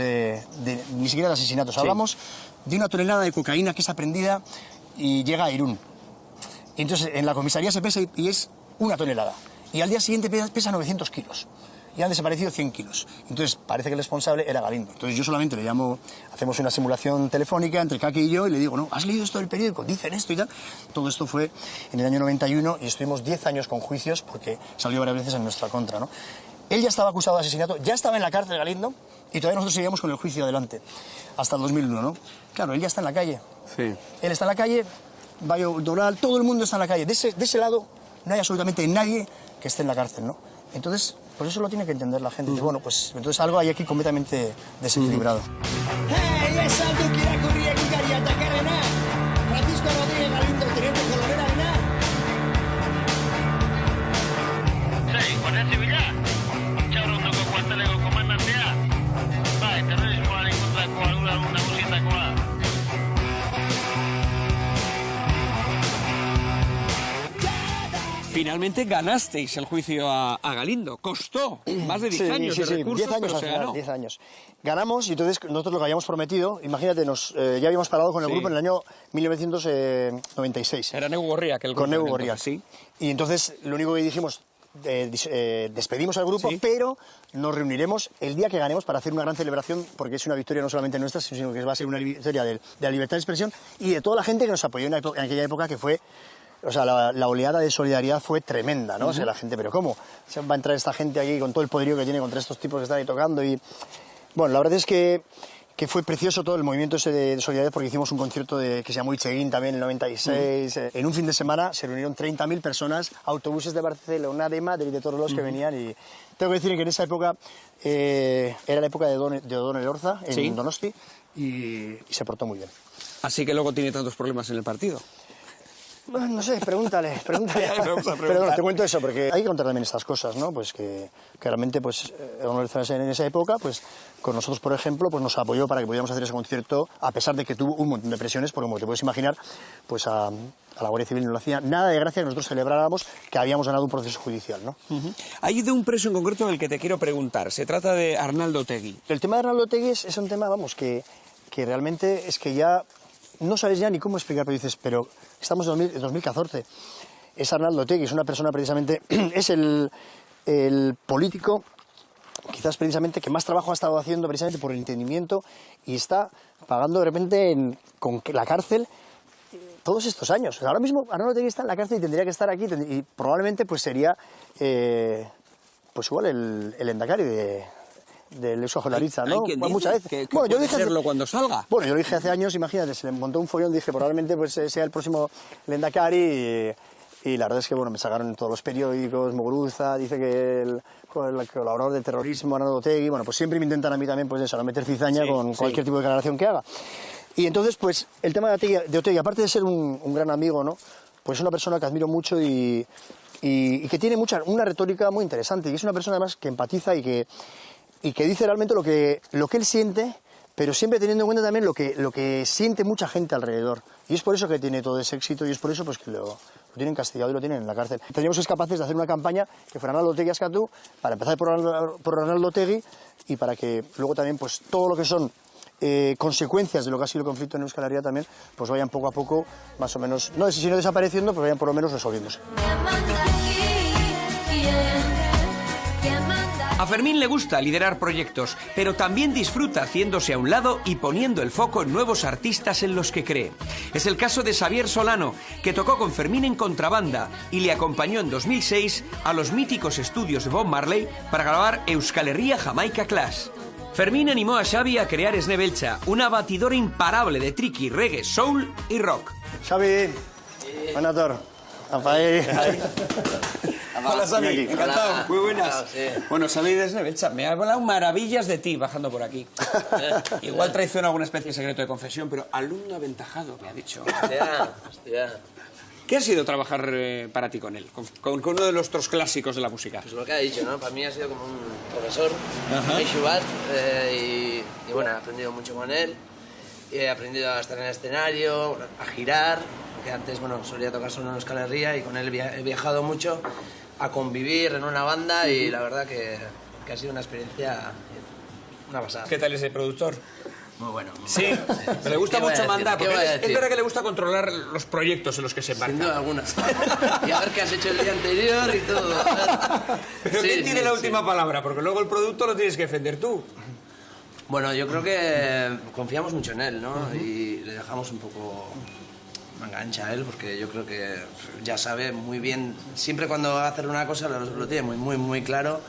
ni siquiera de asesinatos, hablamos de una tonelada de cocaína que es aprendida y llega a Irún. Y entonces en la comisaría se pesa y es una tonelada. Y al día siguiente pesa 900 kilos. Y han desaparecido 100 kilos. Entonces parece que el responsable era Galindo. Entonces yo solamente le llamo, hacemos una simulación telefónica entre Kaki y yo y le digo, no, ¿has leído esto del periódico? Dicen esto y tal. Todo esto fue en el año 91 y estuvimos 10 años con juicios porque salió varias veces en nuestra contra, ¿no? Él ya estaba acusado de asesinato, ya estaba en la cárcel Galindo y todavía nosotros seguíamos con el juicio adelante, hasta el 2001, ¿no? Claro, él ya está en la calle. Sí. Él está en la calle, Bayo Doral, todo el mundo está en la calle. De ese lado no hay absolutamente nadie que esté en la cárcel, ¿no? Entonces, pues eso lo tiene que entender la gente. Dice, bueno, pues entonces algo hay aquí completamente desequilibrado. Hey, es algo que era corría que quería atacar en nada. Francisco Rodríguez Galindo, teniente colorera de nada. Sí, Guardia Civil, Chabrón, con cuartelego, comandantea. Vai, terrorismoaren kontrakoa alguna guztietakoa. Finalmente ganasteis el juicio a Galindo. Costó más de 10 años de recursos, 10 años pero se ganó. 10 años. Ganamos y entonces nosotros lo que habíamos prometido, imagínate, ya habíamos parado con el grupo en el año 1996. Era Negu Gorria, que el grupo. Con Negu Gorria, sí. Y entonces lo único que dijimos, despedimos al grupo, pero nos reuniremos el día que ganemos para hacer una gran celebración, porque es una victoria no solamente nuestra, sino que va a ser una victoria de la libertad de expresión y de toda la gente que nos apoyó en aquella época, que fue... O sea, la oleada de solidaridad fue tremenda, ¿no? O sea, la gente, pero ¿cómo? Se va a entrar esta gente aquí con todo el poderío que tiene contra estos tipos que están ahí tocando y... Bueno, la verdad es que fue precioso todo el movimiento ese de solidaridad, porque hicimos un concierto que se llamó Itxegin también en el 96. En un fin de semana se reunieron 30.000 personas, autobuses de Barcelona, de Madrid, de todos los que venían y... Tengo que decir que en esa época era la época de Odón Elorza en Donosti y se portó muy bien. Así que luego tiene tantos problemas en el partido. Bueno, no sé, pregúntale. Pero te cuento eso, porque hay que contar también estas cosas, ¿no? Pues que realmente, pues, en esa época, pues, con nosotros, por ejemplo, pues nos apoyó para que pudiéramos hacer ese concierto, a pesar de que tuvo un montón de presiones, porque como te puedes imaginar, pues a la Guardia Civil no le hacía nada de gracia que nosotros celebráramos que habíamos ganado un proceso judicial, ¿no? Hay de un preso en concreto del que te quiero preguntar. Se trata de Arnaldo Otegi. El tema de Arnaldo Otegi es un tema, vamos, que realmente es que ya no sabes ya ni cómo explicar, pero dices, pero estamos en 2014. Es Arnaldo Otegi, es una persona precisamente, es el político quizás precisamente que más trabajo ha estado haciendo precisamente por el entendimiento y está pagando de repente con la cárcel todos estos años. Ahora mismo Arnaldo Otegi está en la cárcel y tendría que estar aquí y probablemente pues sería pues igual el Lehendakari del Eusko Jaurlaritza, ¿no? Muchas veces. Bueno, yo dije hacerlo cuando salga. Bueno, yo lo dije hace años, imagínate, se le montó un follón, dije probablemente pues sea el próximo Lehendakari y la verdad es que bueno, me sacaron en todos los periódicos, Muguruza, dice que el colaborador de terrorismo, Arnaldo Otegi, bueno, pues siempre me intentan a mí también pues eso, no meter cizaña con cualquier tipo de declaración que haga. Y entonces, pues, el tema de Otegi, aparte de ser un gran amigo, ¿no? Pues es una persona que admiro mucho y que tiene una retórica muy interesante y es una persona además que empatiza y que dice realmente lo que él siente, pero siempre teniendo en cuenta también lo que siente mucha gente alrededor. Y es por eso que tiene todo ese éxito y es por eso pues, que lo tienen castigado y lo tienen en la cárcel. Tendríamos que ser capaces de hacer una campaña que fuera Arnaldo Otegi Askatu, para empezar por Arnaldo Otegi y para que luego también pues, todo lo que son consecuencias de lo que ha sido el conflicto en Euskal Herria también, pues vayan poco a poco, más o menos, no si no desapareciendo, pues vayan por lo menos resolviéndose. A Fermín le gusta liderar proyectos, pero también disfruta haciéndose a un lado y poniendo el foco en nuevos artistas en los que cree. Es el caso de Xavier Solano, que tocó con Fermín en contrabanda y le acompañó en 2006 a los míticos estudios de Bob Marley para grabar Euskal Herria Jamaica Clash. Fermín animó a Xavi a crear Esne Beltza, una batidora imparable de triqui, reggae, soul y rock. Xavi, buena tor. Hola, Xavi, encantado. Hola. Muy buenas. Claro, sí. Bueno, Xavi de Esne Beltza, me ha hablado maravillas de ti bajando por aquí. Igual traiciono alguna especie de secreto de confesión, pero alumno aventajado, me ha dicho. Hostia. ¿Qué ha sido trabajar para ti con él? Con uno de nuestros clásicos de la música. Pues lo que ha dicho, ¿no? Para mí ha sido como un profesor, Ajá. muy Shubat, y bueno, he aprendido mucho con él. He aprendido a estar en el escenario, a girar, que antes, bueno, solía tocar solo en Euskal Herria, y con él he viajado mucho a convivir en una banda, y la verdad que ha sido una experiencia, una pasada. ¿Qué tal ese productor? Muy bueno. Sí, me le gusta ¿Qué voy a mucho decir? mandar, ¿Qué porque voy a es decir? verdad que le gusta controlar los proyectos en los que se Sin embarca. duda alguna. Y a ver qué has hecho el día anterior y todo. Pero Sí, ¿quién tiene sí, la sí. última palabra? Porque luego el producto lo tienes que defender tú. Bueno, yo creo que confiamos mucho en él, ¿no? Y le dejamos un poco manga ancha a él, porque yo creo que ya sabe muy bien, siempre cuando va a hacer una cosa lo tiene muy claro,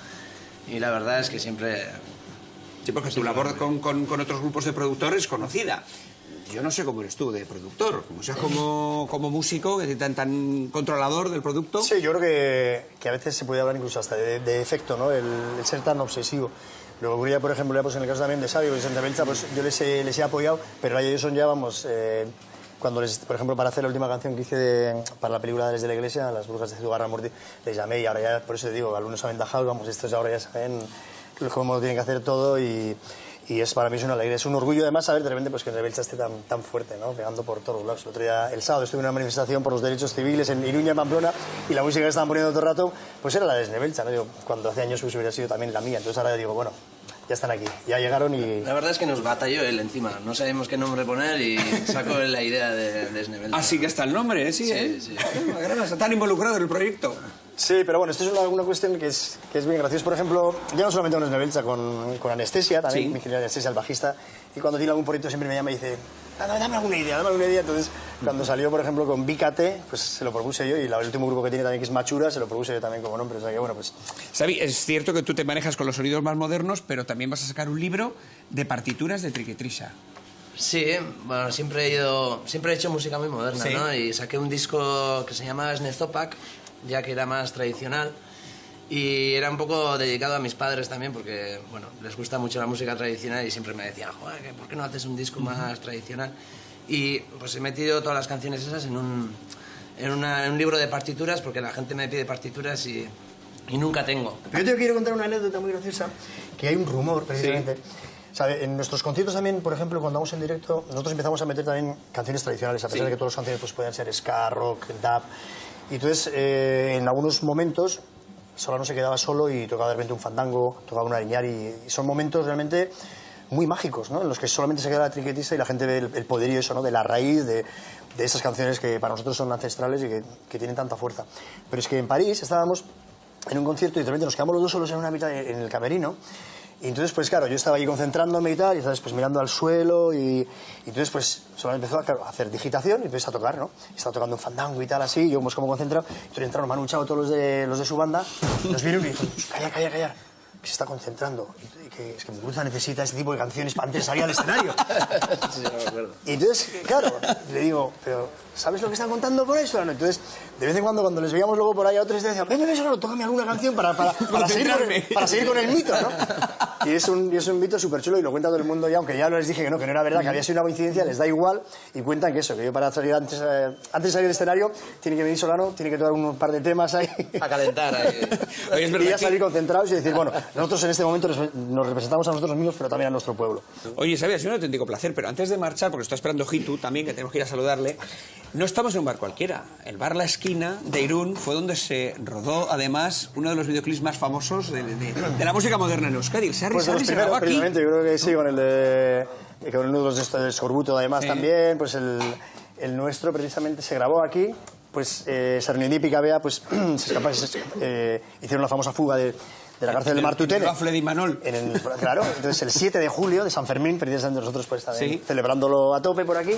y la verdad es que siempre... Sí, porque tu labor con otros grupos de productores es conocida. Yo no sé cómo eres tú de productor, como seas como músico, tan controlador del producto. Sí, yo creo que a veces se puede hablar incluso hasta de efecto, ¿no? El ser tan obsesivo. Lo que ocurría, por ejemplo, ya, pues, en el caso también de Xavi, pues en Beltza, pues yo les he apoyado, pero ellos son ya, vamos, cuando por ejemplo, para hacer la última canción que hice para la película Desde la Iglesia, Las Brujas de Zugarramurdi, les llamé, y ahora ya, por eso te digo, alumnos aventajados, vamos, estos ahora ya saben cómo lo tienen que hacer todo, y para mí es una alegría, es un orgullo además saber de repente pues, que en Beltza esté tan fuerte, ¿no? Pegando por todos lados. El otro día, el sábado, estuve en una manifestación por los derechos civiles en Iruña, en Pamplona, y la música que estaban poniendo todo el rato pues era la de Esne Beltza, ¿no? Yo, cuando hace años hubiera sido también la mía, entonces ahora digo, bueno, ya están aquí, ya llegaron y... La verdad es que nos batalló él encima, no sabíamos qué nombre poner y sacó la idea de Esne Beltza. Así que está el nombre, ¿eh? Sí, ¿eh? Sí. Está tan involucrado en el proyecto. Sí, pero bueno, esto es una cuestión que es bien graciosa. Por ejemplo, ya no solamente con Esne Beltza, con Anestesia, también, Sí. mi querida Anestesia, el bajista, y cuando tiene algún proyecto siempre me llama y dice, dame alguna idea. Entonces, cuando salió, por ejemplo, con BKT, pues se lo propuse yo, y el último grupo que tiene también, que es Machura, se lo propuse yo también como nombre. O sea que, bueno, pues... Xavi, es cierto que tú te manejas con los sonidos más modernos, pero también vas a sacar un libro de partituras de Triquetrisha. Sí, bueno, siempre he hecho música muy moderna, Sí. ¿no? Y saqué un disco que se llamaba Snezopak, ya que era más tradicional, y era un poco dedicado a mis padres también, porque, bueno, les gusta mucho la música tradicional y siempre me decían, joder, ¿por qué no haces un disco más tradicional? Y pues he metido todas las canciones esas en un libro de partituras, porque la gente me pide partituras y nunca tengo. Pero yo te quiero contar una anécdota muy graciosa, que hay un rumor, precisamente. ¿Sabe? En nuestros conciertos también, por ejemplo, cuando vamos en directo, nosotros empezamos a meter también canciones tradicionales, a pesar de que todas las canciones pues, pueden ser ska, rock, dub. Y entonces, en algunos momentos, Solano se quedaba solo y tocaba de repente un fandango, tocaba un ariñari, y son momentos realmente muy mágicos, ¿no? En los que solamente se queda la triquetista y la gente ve el poderío eso, ¿no? De la raíz, de esas canciones que para nosotros son ancestrales y que tienen tanta fuerza. Pero es que en París estábamos en un concierto y de repente nos quedamos los dos solos en una mitad en el camerino. Y entonces, pues claro, yo estaba ahí concentrándome y tal, y ¿sabes? Pues mirando al suelo, y entonces pues solo empezó a hacer digitación y empezó a tocar, ¿no? Y estaba tocando un fandango y tal, así, yo pues como concentrado, y entonces entraron, me han luchado todos los de su banda, nos vieron y dijeron, calla, que se está concentrando, y que es que Muguruza necesita este tipo de canciones antes de salir al escenario. Sí, no me acuerdo. Y entonces, claro, le digo, pero ¿sabes lo que están contando por eso? Entonces, de vez en cuando les veíamos luego por ahí a otros, decían, ven, Solano, tócame alguna canción para seguir con el mito, ¿no? Y es un mito súper chulo y lo cuenta todo el mundo ya, aunque ya les dije que no era verdad, que había sido una coincidencia, les da igual, y cuentan que eso, que yo para salir antes de salir del escenario, tiene que venir Solano, tiene que tocar un par de temas ahí. A calentar ahí. Oye, es Y verdad ya que- salir concentrados y decir, bueno, nosotros en este momento nos representamos a nosotros mismos, pero también a nuestro pueblo. Oye, Xavi, ha sido un auténtico placer, pero antes de marchar, porque está esperando Hitu también, que tenemos que ir a saludarle, no estamos en un bar cualquiera. El bar La Esquina de Irún fue donde se rodó, además, uno de los videoclips más famosos de la música moderna en Euskadi. El Sarri Pues de los Sarri se primeros, grabó aquí. precisamente, yo creo que sí, con el de con uno de Escorbuto además también, pues el nuestro precisamente se grabó aquí, pues Sarniendí y Picabea pues hicieron la famosa fuga de la cárcel del Martutene. Bafle de Imanol. Claro, entonces el 7 de julio de San Fermín, precisamente nosotros pues también celebrándolo a tope por aquí,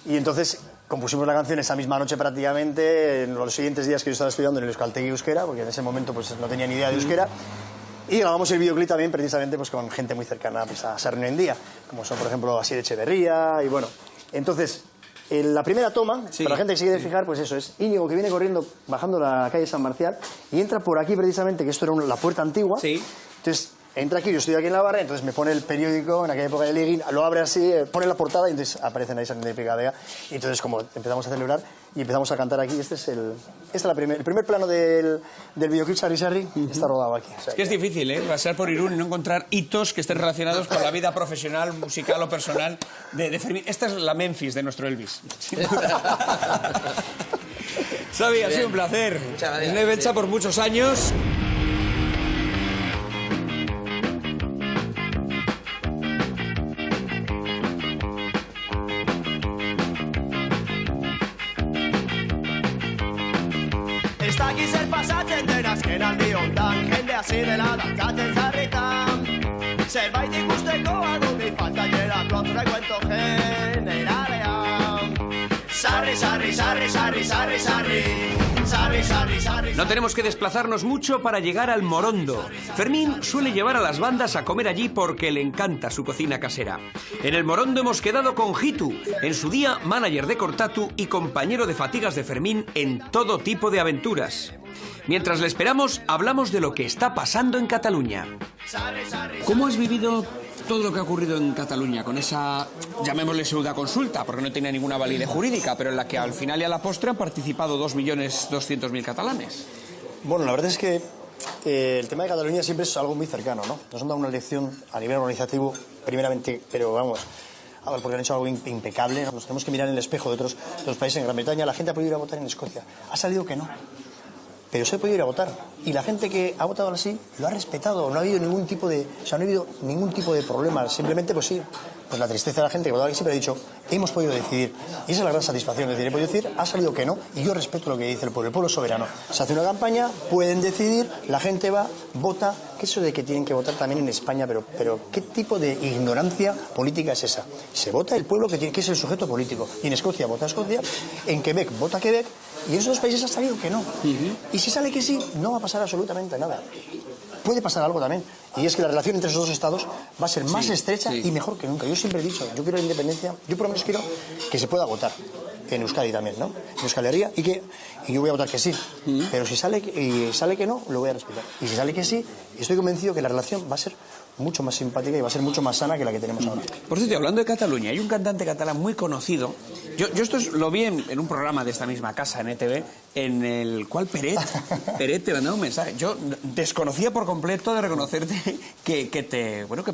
y entonces compusimos la canción esa misma noche prácticamente, en los siguientes días que yo estaba estudiando en el Euskaltegi Euskera, porque en ese momento pues no tenía ni idea de euskera, y grabamos el videoclip también precisamente pues con gente muy cercana pues, a Sarniendí, como son por ejemplo Asier Echeverría, y bueno, entonces... la primera toma, para la gente que se quiere fijar, pues eso, es Íñigo que viene corriendo, bajando la calle San Marcial, y entra por aquí precisamente, que esto era la puerta antigua. Entonces, entra aquí, yo estoy aquí en la barra, entonces me pone el periódico, en aquella época de Leguín, lo abre así, pone la portada, y entonces aparecen ahí Sarniendí y Picabea, y entonces como empezamos a celebrar, y empezamos a cantar aquí, este es el primer plano del videoclip Sarri Sarri, está rodado aquí. O sea, es que es difícil, pasear por Irún y no encontrar hitos que estén relacionados con la vida profesional, musical o personal de Fermín. Esta es la Memphis de nuestro Elvis. Xavi, ha sido un placer. Me he hecho por muchos años. Está aquí el pasaje de las que eran de ondan, gente así de la danzatzen zarritan. Zerbait ikusteko aduni falta jera klotra cuento generalean. Sarri, sarri, sarri, sarri, sarri, sarri. Sarri, sarri, sarri. No tenemos que desplazarnos mucho para llegar al Morondo. Fermín suele llevar a las bandas a comer allí porque le encanta su cocina casera. En el Morondo hemos quedado con Jitu, en su día manager de Cortatu y compañero de fatigas de Fermín en todo tipo de aventuras. Mientras le esperamos, hablamos de lo que está pasando en Cataluña. ¿Cómo has vivido todo lo que ha ocurrido en Cataluña con esa, llamémosle pseudo consulta, porque no tenía ninguna validez jurídica, pero en la que al final y a la postre han participado 2.200.000 catalanes? Bueno, la verdad es que el tema de Cataluña siempre es algo muy cercano, ¿no? Nos han dado una lección a nivel organizativo, primeramente, pero vamos, porque han hecho algo impecable, ¿no? Nos tenemos que mirar en el espejo de otros países. En Gran Bretaña la gente ha podido ir a votar, en Escocia ha salido que no, pero se ha podido ir a votar, y la gente que ha votado así lo ha respetado, no ha habido ningún tipo de, no ha habido ningún tipo de problema, simplemente pues sí, pues la tristeza de la gente que votaba que siempre ha dicho, hemos podido decidir, y esa es la gran satisfacción, es decir, he podido decir, ha salido que no, y yo respeto lo que dice el pueblo es soberano, se hace una campaña, pueden decidir, la gente va, vota, que eso de que tienen que votar también en España, pero ¿qué tipo de ignorancia política es esa? Se vota el pueblo que es el sujeto político, y en Escocia vota Escocia, en Quebec vota Quebec, y en esos países ha salido que no. Y si sale que sí, no va a pasar absolutamente nada. Puede pasar algo también, y es que la relación entre esos dos estados va a ser más estrecha y mejor que nunca. Yo siempre he dicho, yo quiero la independencia, yo por lo menos quiero que se pueda votar en Euskadi también, ¿no? En Euskal Herria, y yo voy a votar que sí. Pero si sale que no, lo voy a respetar. Y si sale que sí, estoy convencido que la relación va a ser mucho más simpática y va a ser mucho más sana que la que tenemos ahora. Por cierto, hablando de Cataluña, hay un cantante catalán muy conocido. Yo esto lo vi en un programa de esta misma casa, en ETV, en el cual Peret te mandaba un mensaje. Yo desconocía por completo de reconocerte que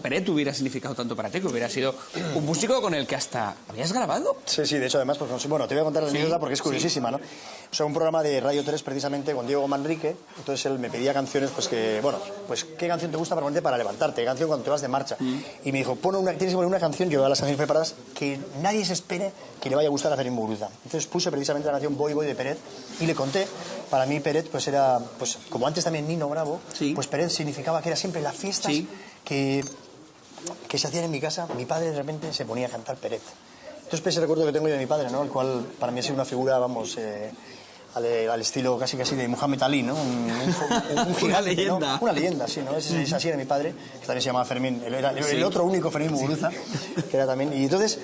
Peret hubiera significado tanto para ti, que hubiera sido un músico con el que hasta habías grabado. Sí, de hecho, además, pues, bueno, te voy a contar la anécdota porque es curiosísima, ¿no? O sea, un programa de Radio 3 precisamente con Diego Manrique, entonces él me pedía canciones, pues ¿qué canción te gusta para levantarte? ¿Qué canción cuando te vas de marcha? Y me dijo, tienes que poner una canción, yo voy a las canciones preparadas, que nadie se espere que le vaya a gustar a Fermín Muguruza. Entonces puse precisamente la canción Voy Voy de Peret y le conté, para mí Peret pues era, pues como antes también Nino Bravo, pues Peret significaba que era siempre las fiestas que se hacían en mi casa, mi padre de repente se ponía a cantar Peret. Entonces ese recuerdo que tengo yo de mi padre, ¿no? El cual para mí ha sido una figura, vamos, al estilo casi de Muhammad Ali, ¿no? Un gigante, una leyenda. ¿no? Una leyenda, sí, ¿no? Es así era mi padre, que también se llamaba Fermín. Él era el otro único Fermín Muguruza, que era también. Y entonces,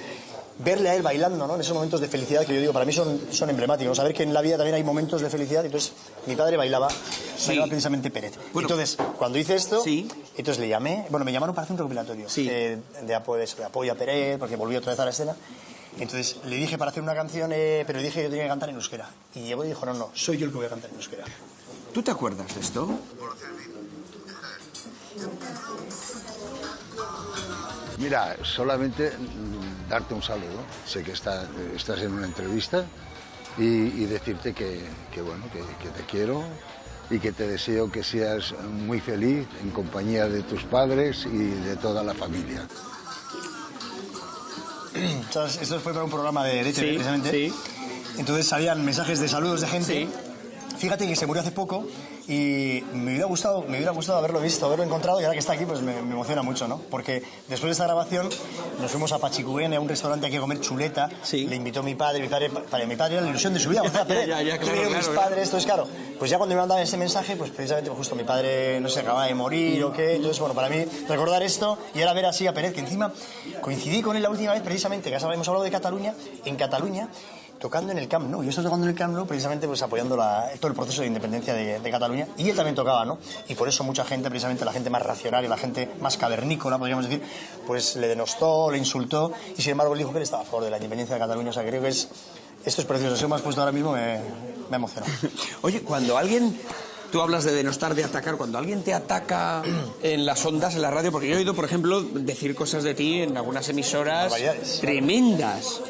verle a él bailando, ¿no? En esos momentos de felicidad que yo digo, para mí son emblemáticos. Saber que en la vida también hay momentos de felicidad. Entonces, mi padre bailaba precisamente Peret. Bueno, entonces, cuando hice esto, entonces le llamé, me llamaron para hacer un recopilatorio de apoyo a Peret, porque volvió otra vez a la escena. Entonces le dije para hacer una canción, pero le dije que yo tenía que cantar en euskera. Y llegó y dijo, no, soy yo el que voy a cantar en euskera. ¿Tú te acuerdas de esto? Mira, solamente darte un saludo. Sé que estás en una entrevista y decirte que te quiero y que te deseo que seas muy feliz en compañía de tus padres y de toda la familia. Esto fue para un programa de ETV, precisamente. Sí. Entonces salían mensajes de saludos de gente. Sí. Fíjate que se murió hace poco y me hubiera gustado haberlo visto, haberlo encontrado, y ahora que está aquí pues me emociona mucho, ¿no? Porque después de esta grabación nos fuimos a Pachicubén, a un restaurante aquí a comer chuleta. Sí. Le invitó mi padre era la ilusión de su vida. Claro, Mis padres, esto es claro. Pues ya cuando me mandaban ese mensaje, pues precisamente justo mi padre, no sé, acababa de morir o qué. Entonces, bueno, para mí recordar esto y ahora ver así a Pérez, que encima coincidí con él la última vez precisamente, que ya hemos hablado de Cataluña, en Cataluña, tocando en el Camp Nou. Yo estoy tocando en el Camp Nou precisamente pues apoyando todo el proceso de independencia de Cataluña, y él también tocaba, ¿no? Y por eso mucha gente, precisamente la gente más racional y la gente más cavernícola, podríamos decir, pues le denostó, le insultó, y sin embargo él dijo que él estaba a favor de la independencia de Cataluña. O sea, creo que esto es precioso. Si me has puesto ahora mismo me emociona. Oye, cuando alguien... Tú hablas de denostar, de atacar. Cuando alguien te ataca en las ondas, en la radio, porque yo he oído, por ejemplo, decir cosas de ti en algunas emisoras tremendas.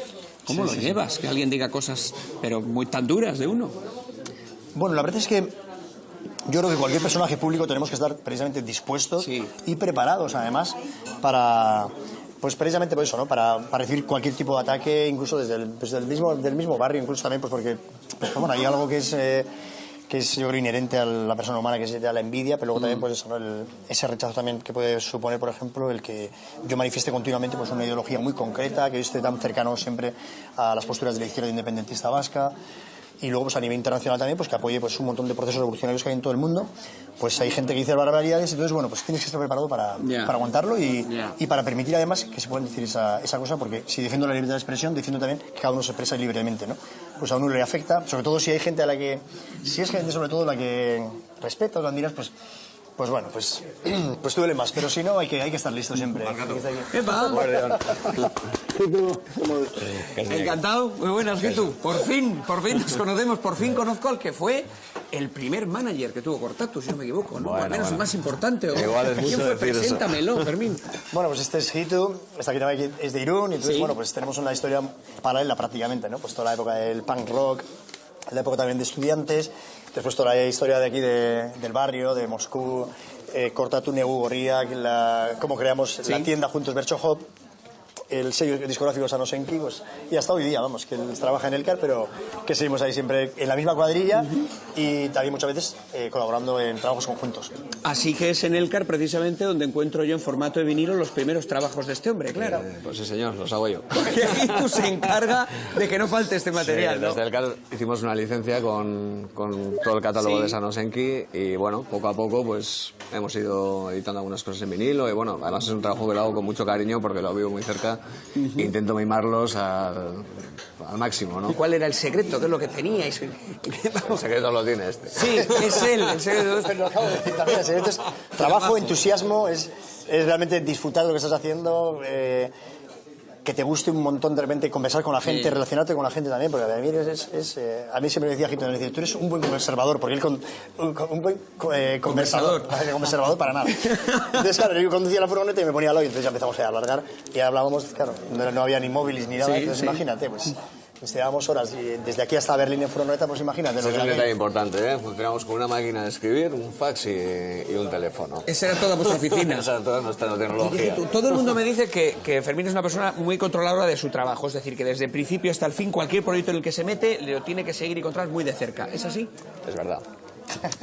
¿Cómo lo llevas? Que alguien diga cosas, pero muy tan duras de uno. Bueno, la verdad es que yo creo que cualquier personaje público tenemos que estar precisamente dispuestos y preparados, además, para... Pues precisamente por eso, ¿no? Para recibir cualquier tipo de ataque, incluso del mismo barrio, incluso también, pues porque pues, bueno, hay algo que es yo creo inherente a la persona humana, que es la envidia, pero luego también pues eso, ¿no? Ese rechazo también que puede suponer, por ejemplo, el que yo manifieste continuamente pues una ideología muy concreta, que yo esté tan cercano siempre a las posturas de la izquierda independentista vasca. Y luego pues a nivel internacional también pues que apoye pues un montón de procesos revolucionarios que hay en todo el mundo. Pues hay gente que dice barbaridades, entonces bueno, pues tienes que estar preparado para aguantarlo y para permitir además que se puedan decir esa cosa, porque si defiendo la libertad de expresión, defiendo también que cada uno se expresa libremente, ¿no? Pues a uno le afecta, sobre todo si hay gente si es gente sobre todo la que respetas o admiras, pues bueno, pues duele más, pero si no hay que estar listo siempre. ¡Epa! Encantado, muy buenas, Gitu. Por fin nos conocemos, por fin conozco al que fue el primer manager que tuvo Cortatu, si no me equivoco, ¿no? Al menos el más importante. Igual es mucho decir eso. Preséntamelo, Fermín. Bueno, pues este es Gitu, esta guitarra aquí es de Irún, y entonces bueno, pues tenemos una historia paralela prácticamente, ¿no? Pues toda la época del punk rock, la época también de estudiantes. Después toda la historia de aquí del barrio, de Moscú, Cortatu, Negu, Gorriak, cómo creamos la tienda juntos, Bercho Hop, el sello discográfico Sanosenki, pues, y hasta hoy día, vamos, que él trabaja en Elcar, pero que seguimos ahí siempre en la misma cuadrilla y también muchas veces colaborando en trabajos conjuntos. Así que es en Elcar precisamente donde encuentro yo en formato de vinilo los primeros trabajos de este hombre, claro. Pues sí, señor, los hago yo. Porque aquí tú se encarga de que no falte este material, sí, ¿no? Desde Elcar hicimos una licencia con todo el catálogo de Sanosenki y bueno, poco a poco pues hemos ido editando algunas cosas en vinilo y bueno, además es un trabajo que lo hago con mucho cariño porque lo vivo muy cerca. Intento mimarlos al máximo, ¿no? ¿Cuál era el secreto? ¿Qué es lo que teníais? El secreto lo tiene este. Sí, es él, el secreto. Pero lo acabo de decir también, el secreto es trabajo, entusiasmo, es realmente disfrutar de lo que estás haciendo, que te guste un montón de repente conversar con la gente, relacionarte con la gente también, porque a mí a mí siempre me decía Gito, tú eres un buen conservador, porque él un buen conversador para nada. Entonces claro, yo conducía la furgoneta y me ponía al oído, entonces ya empezamos a alargar y hablábamos, claro, no había ni móviles ni nada, entonces imagínate, pues llevábamos horas y desde aquí hasta Berlín en furgoneta, pues imagínate. Eso es un detalle importante, ¿eh? Funcionamos con una máquina de escribir, un fax y un teléfono. Esa era toda vuestra oficina. Esa era toda nuestra tecnología. Todo el mundo me dice que Fermín es una persona muy controladora de su trabajo, es decir, que desde el principio hasta el fin, cualquier proyecto en el que se mete, lo tiene que seguir y controlar muy de cerca. ¿Es así? Es verdad.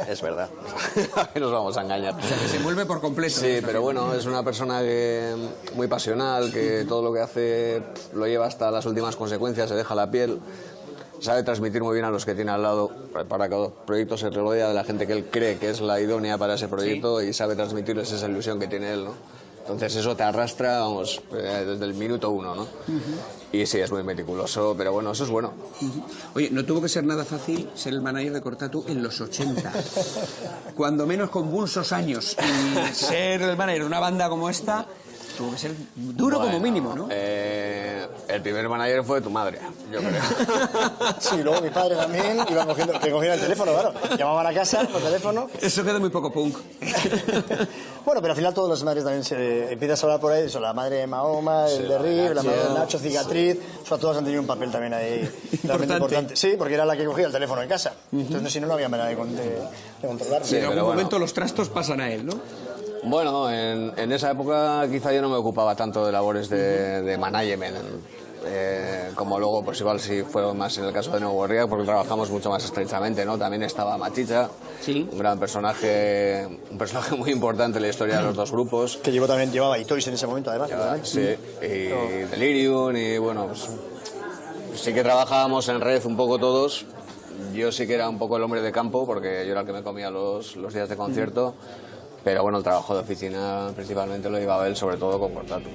Es verdad. Nos vamos a engañar. O sea, que se envuelve por completo. Sí, pero bueno, es una persona muy pasional, que todo lo que hace lo lleva hasta las últimas consecuencias, se deja la piel. Sabe transmitir muy bien a los que tiene al lado. Para cada proyecto se rodea de la gente que él cree que es la idónea para ese proyecto y sabe transmitirles esa ilusión que tiene él, ¿no? Entonces eso te arrastra, vamos, desde el minuto uno, ¿no? Y sí, es muy meticuloso, pero bueno, eso es bueno. Oye, no tuvo que ser nada fácil ser el manager de Cortatu en los 80. Cuando menos convulsos años. Y ser el manager de una banda como esta tuvo que ser duro como mínimo, ¿no? El primer manager fue tu madre, yo creo. Sí, luego mi padre también iba cogiendo el teléfono, claro. Llamaban a casa por teléfono. Eso queda muy poco punk. Bueno, pero al final todos los madres también empiezas a hablar por ahí, eso, la madre de Mahoma, el de Rib, la madre de Nacho, Cicatriz, o sea, todas han tenido un papel también ahí realmente importante. Sí, porque era la que cogía el teléfono en casa. Entonces, si no, no había manera de controlarlo. Sí, en algún momento los trastos pasan a él, ¿no? Bueno, en esa época quizá yo no me ocupaba tanto de labores de management, como luego pues igual sí fue más en el caso de Nuevo Ría, porque trabajamos mucho más estrechamente, ¿no? También estaba Machicha, sí, un gran personaje, muy importante en la historia de los dos grupos. Que llevaba Itois en ese momento, además. Sí, y Delirium, y bueno, pues, sí que trabajábamos en red un poco todos. Yo sí que era un poco el hombre de campo, porque yo era el que me comía los días de concierto. Pero bueno, el trabajo de oficina principalmente lo llevaba él, sobre todo con Cortatu.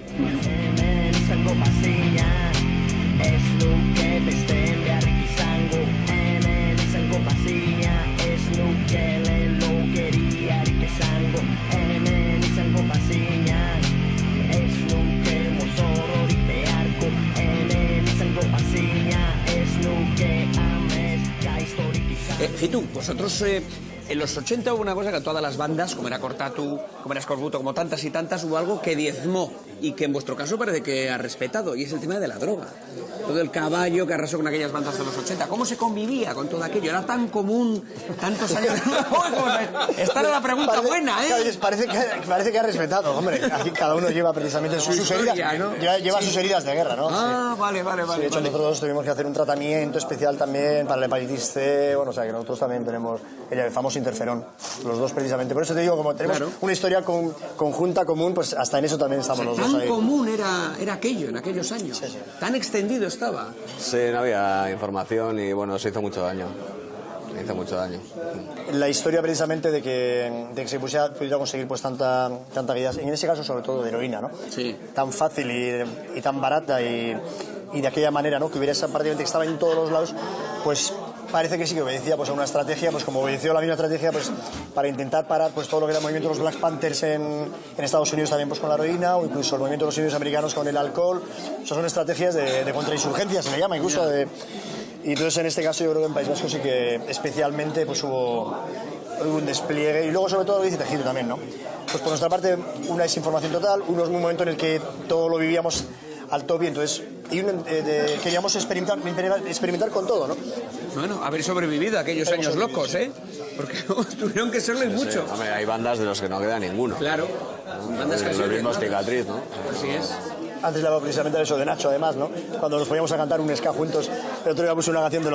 Hitu, vosotros en los 80 hubo una cosa que a todas las bandas, como era Cortatu, como era Escorbuto, como tantas y tantas, hubo algo que diezmó y que en vuestro caso parece que ha respetado, y es el tema de la droga. Todo el caballo que arrasó con aquellas bandas de los 80. ¿Cómo se convivía con todo aquello? Era tan común, tantos años... Esta era la pregunta buena, ¿eh? Parece que ha respetado, hombre. Aquí cada uno lleva precisamente sus heridas, ¿no? Lleva sus heridas de guerra, ¿no? Ah, sí. Vale. Sí, de hecho, nosotros tuvimos que hacer un tratamiento especial también para la hepatitis C, bueno, o sea, que nosotros también tenemos el famoso interferón, los dos precisamente. Por eso te digo, como tenemos una historia conjunta, común, pues hasta en eso también estamos los dos ahí. Tan común era aquello en aquellos años, sí. Tan extendido estaba. Sí, no había información y bueno, se hizo mucho daño. La historia precisamente de que se pudiera conseguir pues tanta guía, en ese caso sobre todo de heroína, ¿no? Sí. Tan fácil y tan barata y de aquella manera, ¿no? Que hubiera esa prácticamente que estaba en todos los lados, pues parece que sí que obedecía pues a una estrategia, pues como obedeció la misma estrategia pues para intentar parar pues todo lo que era el movimiento de los Black Panthers en Estados Unidos también pues con la heroína, o incluso el movimiento de los indios americanos con el alcohol. Esas son estrategias de contrainsurgencia, se le llama incluso. Y entonces en este caso yo creo que en País Vasco sí que especialmente pues hubo un despliegue, y luego sobre todo lo dice Tejito también, ¿no? Pues por nuestra parte una desinformación total, un momento en el que todo lo vivíamos al tope, entonces queríamos experimentar con todo, ¿no? Bueno, haber sobrevivido a aquellos años locos, ¿eh? Porque tuvieron que serlo y mucho. Hombre, hay bandas de los que no queda ninguno. Claro. Bandas que los mismos Cicatriz, ¿no? Así es. Antes le hablaba precisamente de eso de Nacho, además, ¿no? Cuando nos poníamos a cantar un ska juntos, el otro día puse una canción de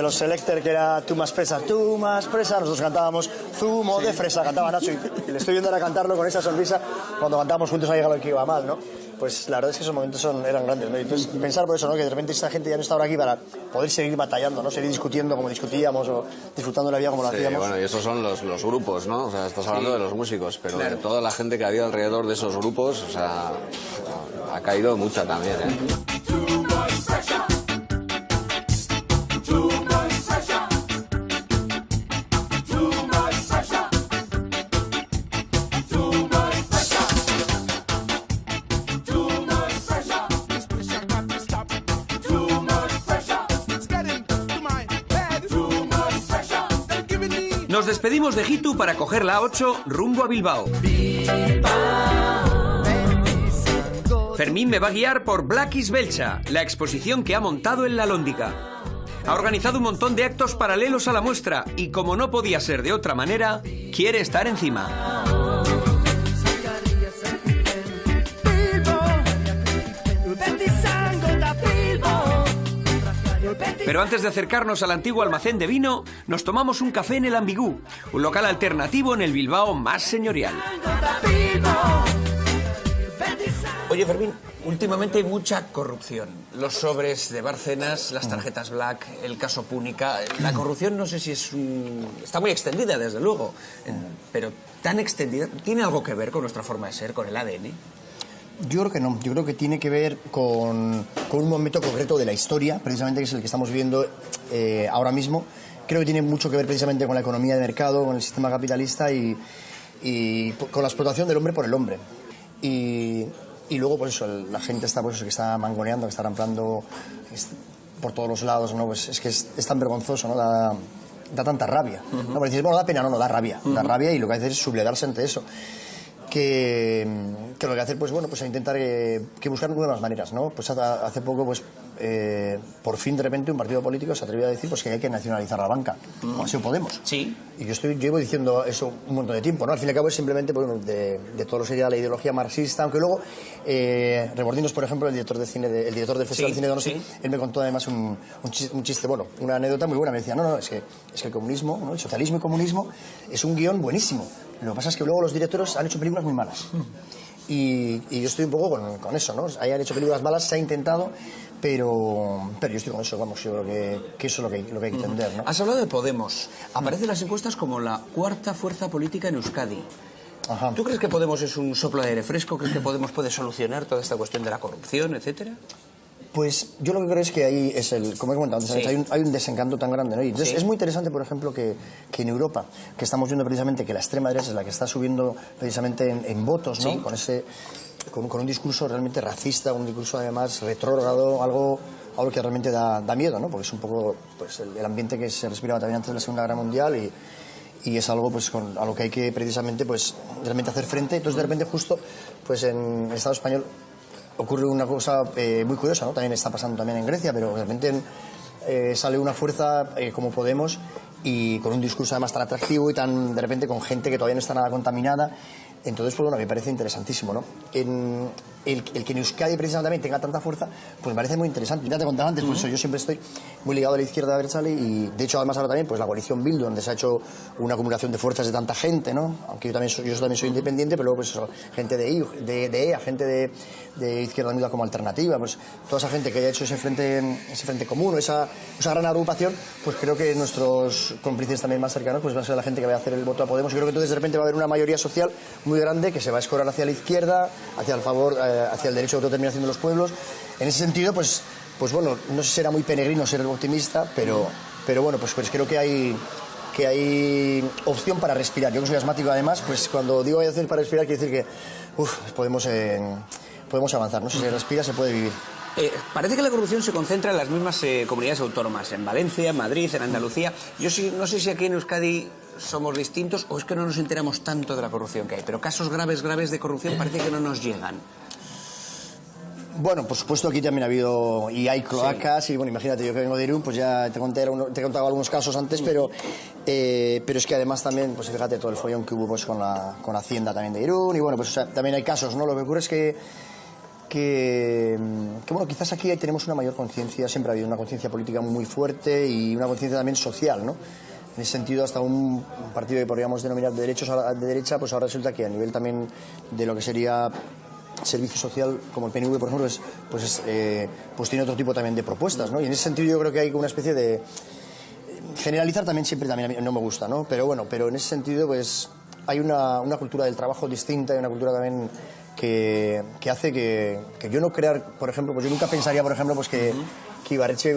los Selecter que era Tú más fresa, nosotros cantábamos Zumo de fresa, cantaba Nacho, y le estoy viendo ahora cantarlo con esa sonrisa cuando cantábamos juntos a llegar lo que iba mal, ¿no? Pues la verdad es que esos momentos eran grandes, ¿no? Y entonces pensar por eso, ¿no? Que de repente esta gente ya no está ahora aquí para poder seguir batallando, ¿no? Seguir discutiendo como discutíamos o disfrutando de la vida como lo hacíamos. Bueno, y esos son los grupos, ¿no? O sea, estás hablando de los músicos, pero de toda la gente que había alrededor de esos grupos, o sea, ha caído mucha también, ¿eh? Nos despedimos de Hitu para coger la A8 rumbo a Bilbao. Fermín me va a guiar por Black is Belcha, la exposición que ha montado en la Lóndiga. Ha organizado un montón de actos paralelos a la muestra y, como no podía ser de otra manera, quiere estar encima. Pero antes de acercarnos al antiguo almacén de vino, nos tomamos un café en el Ambigú, un local alternativo en el Bilbao más señorial. Oye, Fermín, últimamente hay mucha corrupción. Los sobres de Bárcenas, las tarjetas Black, el caso Púnica. La corrupción no sé si está muy extendida, desde luego, pero tan extendida. ¿Tiene algo que ver con nuestra forma de ser, con el ADN? Yo creo que no, yo creo que tiene que ver con un momento concreto de la historia, precisamente que es el que estamos viviendo ahora mismo. Creo que tiene mucho que ver precisamente con la economía de mercado, con el sistema capitalista y con la explotación del hombre por el hombre. Y luego, pues eso, la gente está, pues eso, que está mangoneando, que está ramplando por todos los lados, ¿no? Pues es que es tan vergonzoso, ¿no? Da tanta rabia. ¿No? Porque dices, bueno, da pena, no, da rabia. Da rabia, y lo que hace es sublevarse ante eso. que lo que hacer, pues bueno, pues a intentar que buscar nuevas maneras, ¿no? Pues hace poco, pues por fin de repente un partido político se atrevió a decir pues que hay que nacionalizar la banca, como ha sido Podemos. Sí. Y yo llevo diciendo eso un montón de tiempo, ¿no? Al fin y al cabo es simplemente, bueno, de todo lo que sería la ideología marxista, aunque luego Rebordinos, por ejemplo, el director del Festival de Cine de Donosti, él me contó además un chiste, bueno, una anécdota muy buena. Me decía, no, es que el comunismo, ¿no? El socialismo y comunismo es un guión buenísimo. Lo que pasa es que luego los directores han hecho películas muy malas. Y yo estoy un poco con eso, ¿no? Hayan hecho películas malas, se ha intentado, pero yo estoy con eso, vamos, yo creo que eso es lo que hay que entender, ¿no? Has hablado de Podemos. Aparece en las encuestas como la cuarta fuerza política en Euskadi. Ajá. ¿Tú crees que Podemos es un soplo de aire fresco? ¿Crees que Podemos puede solucionar toda esta cuestión de la corrupción, etcétera? Pues yo lo que creo es que ahí es como he comentado antes, Sí. hay un desencanto tan grande, ¿no? Y entonces Sí. es muy interesante, por ejemplo, que en Europa, que estamos viendo precisamente que la extrema derecha es la que está subiendo precisamente en votos, ¿no? Sí. Con un discurso realmente racista, un discurso además retrógrado, algo que realmente da miedo, ¿no? Porque es un poco pues, el ambiente que se respiraba también antes de la Segunda Guerra Mundial y es algo pues a lo que hay que precisamente pues realmente hacer frente. Entonces de repente justo pues en el Estado español ocurre una cosa muy curiosa, ¿no? También está pasando también en Grecia, pero de repente sale una fuerza como Podemos y con un discurso además tan atractivo y tan de repente con gente que todavía no está nada contaminada. Entonces, pues bueno, me parece interesantísimo, ¿no? El que en Euskadi precisamente también tenga tanta fuerza, pues me parece muy interesante. Ya te contaba antes, por eso yo siempre estoy muy ligado a la izquierda abertzale y de hecho además ahora también pues la coalición Bildu, donde se ha hecho una acumulación de fuerzas de tanta gente, ¿no? Aunque yo también soy independiente, pero luego pues eso, gente de EA, gente de Izquierda Unida como alternativa, pues toda esa gente que haya hecho ese frente común, esa gran agrupación, pues creo que nuestros cómplices también más cercanos pues va a ser la gente que va a hacer el voto a Podemos. Yo creo que entonces de repente va a haber una mayoría social muy grande que se va a escorar hacia la izquierda, hacia el derecho de autodeterminación de los pueblos. En ese sentido, pues bueno, no sé si será muy peregrino ser optimista, pero bueno, pues creo que hay opción para respirar. Yo que soy asmático además, pues cuando digo hay opción para respirar quiere decir que podemos avanzar, ¿no? Si se respira se puede vivir. Parece que la corrupción se concentra en las mismas comunidades autónomas, en Valencia, en Madrid, en Andalucía. Yo no sé si aquí en Euskadi somos distintos o es que no nos enteramos tanto de la corrupción que hay, pero casos graves de corrupción parece que no nos llegan. Bueno, por supuesto aquí también ha habido y hay cloacas, sí. Y bueno, imagínate, yo que vengo de Irún, pues ya te he contado algunos casos antes, pero es que además también, pues fíjate todo el follón que hubo pues con Hacienda también de Irún y bueno, pues o sea, también hay casos, ¿no? Lo que ocurre es que bueno, quizás aquí tenemos una mayor conciencia, siempre ha habido una conciencia política muy fuerte y una conciencia también social, ¿no? En ese sentido, hasta un partido que podríamos denominar de derecha, pues ahora resulta que a nivel también de lo que sería servicio social, como el PNV, por ejemplo, pues tiene otro tipo también de propuestas, ¿no? Y en ese sentido yo creo que hay una especie de... Generalizar también siempre también a mí no me gusta, ¿no? Pero bueno, pero en ese sentido, pues hay una cultura del trabajo distinta y una cultura también que hace que yo no crear, por ejemplo, pues yo nunca pensaría, por ejemplo, pues que Ibarretxe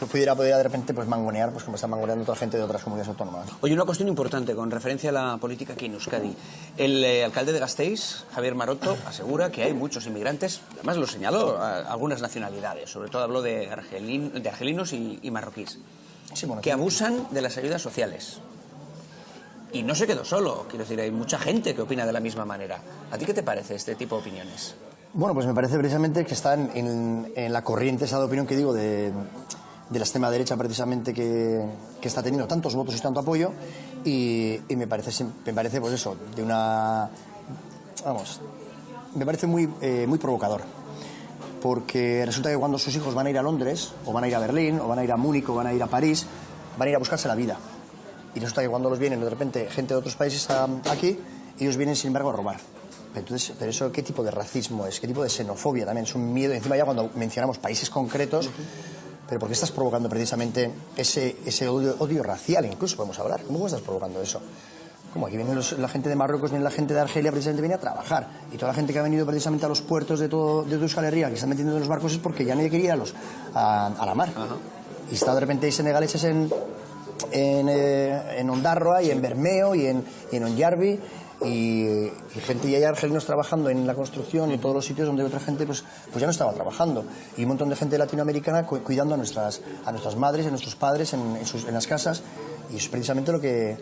pudiera de repente pues mangonear, pues como está mangoneando otra gente de otras comunidades autónomas. Oye, una cuestión importante con referencia a la política aquí en Euskadi. El alcalde de Gasteiz, Javier Maroto, asegura que hay muchos inmigrantes, además lo señaló, algunas nacionalidades, sobre todo habló de argelinos y marroquíes, sí, bueno, que abusan de las ayudas sociales. Y no se quedó solo, quiero decir, hay mucha gente que opina de la misma manera. ¿A ti qué te parece este tipo de opiniones? Bueno, pues me parece precisamente que están en la corriente esa de opinión que digo de la extrema derecha precisamente que está teniendo tantos votos y tanto apoyo y me parece pues eso, me parece muy provocador. Porque resulta que cuando sus hijos van a ir a Londres, o van a ir a Berlín, o van a ir a Múnich, o van a ir a París, van a ir a buscarse la vida. Y resulta que cuando los vienen de repente gente de otros países aquí, ellos vienen sin embargo a robar. Entonces, pero eso, ¿qué tipo de racismo es? ¿Qué tipo de xenofobia también? Es un miedo. Encima ya cuando mencionamos países concretos, pero ¿por qué estás provocando precisamente ese odio racial? Incluso podemos hablar. ¿Cómo estás provocando eso? Como aquí viene la gente de Marruecos, viene la gente de Argelia, precisamente viene a trabajar. Y toda la gente que ha venido precisamente a los puertos de Euskal Herria, que están metiendo en los barcos, es porque ya nadie quería ir a la mar. Ajá. Y está de repente hay senegaleses en Ondarroa y en Bermeo y en Onyarbi y gente, y hay argelinos trabajando en la construcción y en todos los sitios donde otra gente pues ya no estaba trabajando, y un montón de gente latinoamericana cuidando a nuestras madres, a nuestros padres en las casas, y es precisamente lo que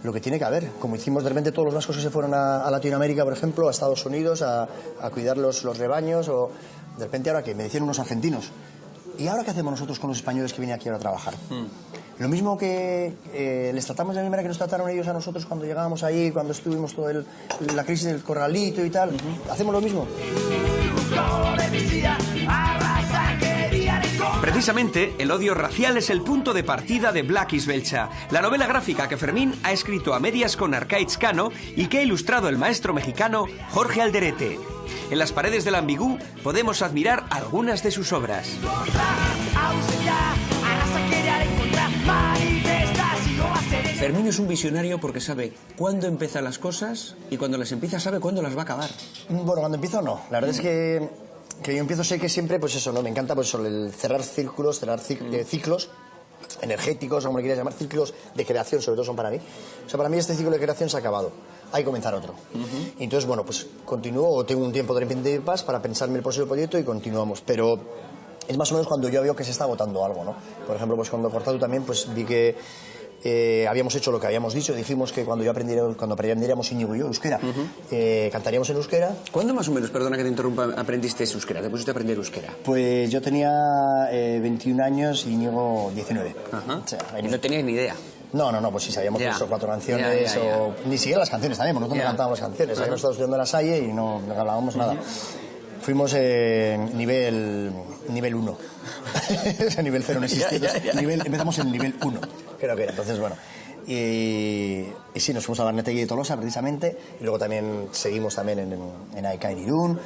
lo que tiene que haber. Como hicimos de repente todos los vascos que se fueron a Latinoamérica, por ejemplo, a Estados Unidos, a cuidar los rebaños, o de repente ahora que me decían unos argentinos, ¿y ahora qué hacemos nosotros con los españoles que vienen aquí ahora a trabajar? Lo mismo que les tratamos de la misma manera que nos trataron ellos a nosotros cuando llegábamos ahí, cuando estuvimos toda la crisis del corralito y tal. ¿Hacemos lo mismo? Precisamente, el odio racial es el punto de partida de Black is Belcha, la novela gráfica que Fermín ha escrito a medias con Arcaiz Cano y que ha ilustrado el maestro mexicano Jorge Alderete. En las paredes del Ambigú podemos admirar algunas de sus obras. Fermín es un visionario porque sabe cuándo empieza las cosas y cuando las empieza sabe cuándo las va a acabar. Bueno, cuando empiezo no. La verdad es que yo empiezo, sé que siempre, pues eso, ¿no? Me encanta pues el cerrar círculos, cerrar ciclos energéticos, o como le quieras llamar, ciclos de creación, sobre todo son para mí. O sea, para mí este ciclo de creación se ha acabado. Hay que comenzar otro. Y entonces, bueno, pues continúo, o tengo un tiempo de repente de paz para pensarme el próximo proyecto y continuamos. Pero es más o menos cuando yo veo que se está agotando algo, ¿no? Por ejemplo, pues cuando Cortatu también, pues vi que habíamos hecho lo que habíamos dicho, dijimos que cuando aprendiéramos Íñigo y yo euskera, cantaríamos en euskera. ¿Cuándo más o menos, perdona que te interrumpa, aprendiste euskera? ¿Te pusiste a aprender euskera? Pues yo tenía 21 años y Íñigo 19. Ajá. O sea, y no tenías ni idea. No, pues sí sabíamos eso, 4 canciones, o ni siquiera las canciones también, nosotros no cantábamos canciones, habíamos estado estudiando en la Salle y no hablábamos nada. Fuimos nivel 1. O sea, nivel 0 no existía. Empezamos en nivel 1, creo que era. Entonces, bueno. Y sí, nos fuimos a Barnetegui de Tolosa, precisamente. Y luego también seguimos también en AEK en Irún.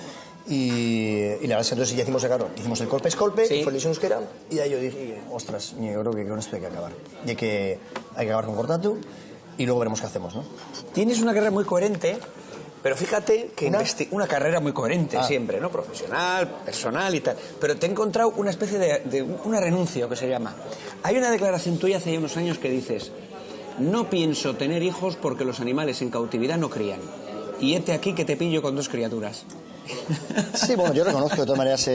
Y la verdad es que entonces ya hicimos el Colpe Escolpe, sí, que fue el Liceo Euskera. Y ahí yo dije, ostras, yo creo que con esto hay que acabar. Y hay que acabar con Cortatu. Y luego veremos qué hacemos, ¿no? Tienes una carrera muy coherente. Pero fíjate que una carrera muy coherente siempre, ¿no? Profesional, personal y tal. Pero te he encontrado una especie de una renuncia, que se llama. Hay una declaración tuya hace ya unos años que dices: no pienso tener hijos porque los animales en cautividad no crían. Y hete aquí que te pillo con 2 criaturas. Sí, bueno, yo reconozco que de todas maneras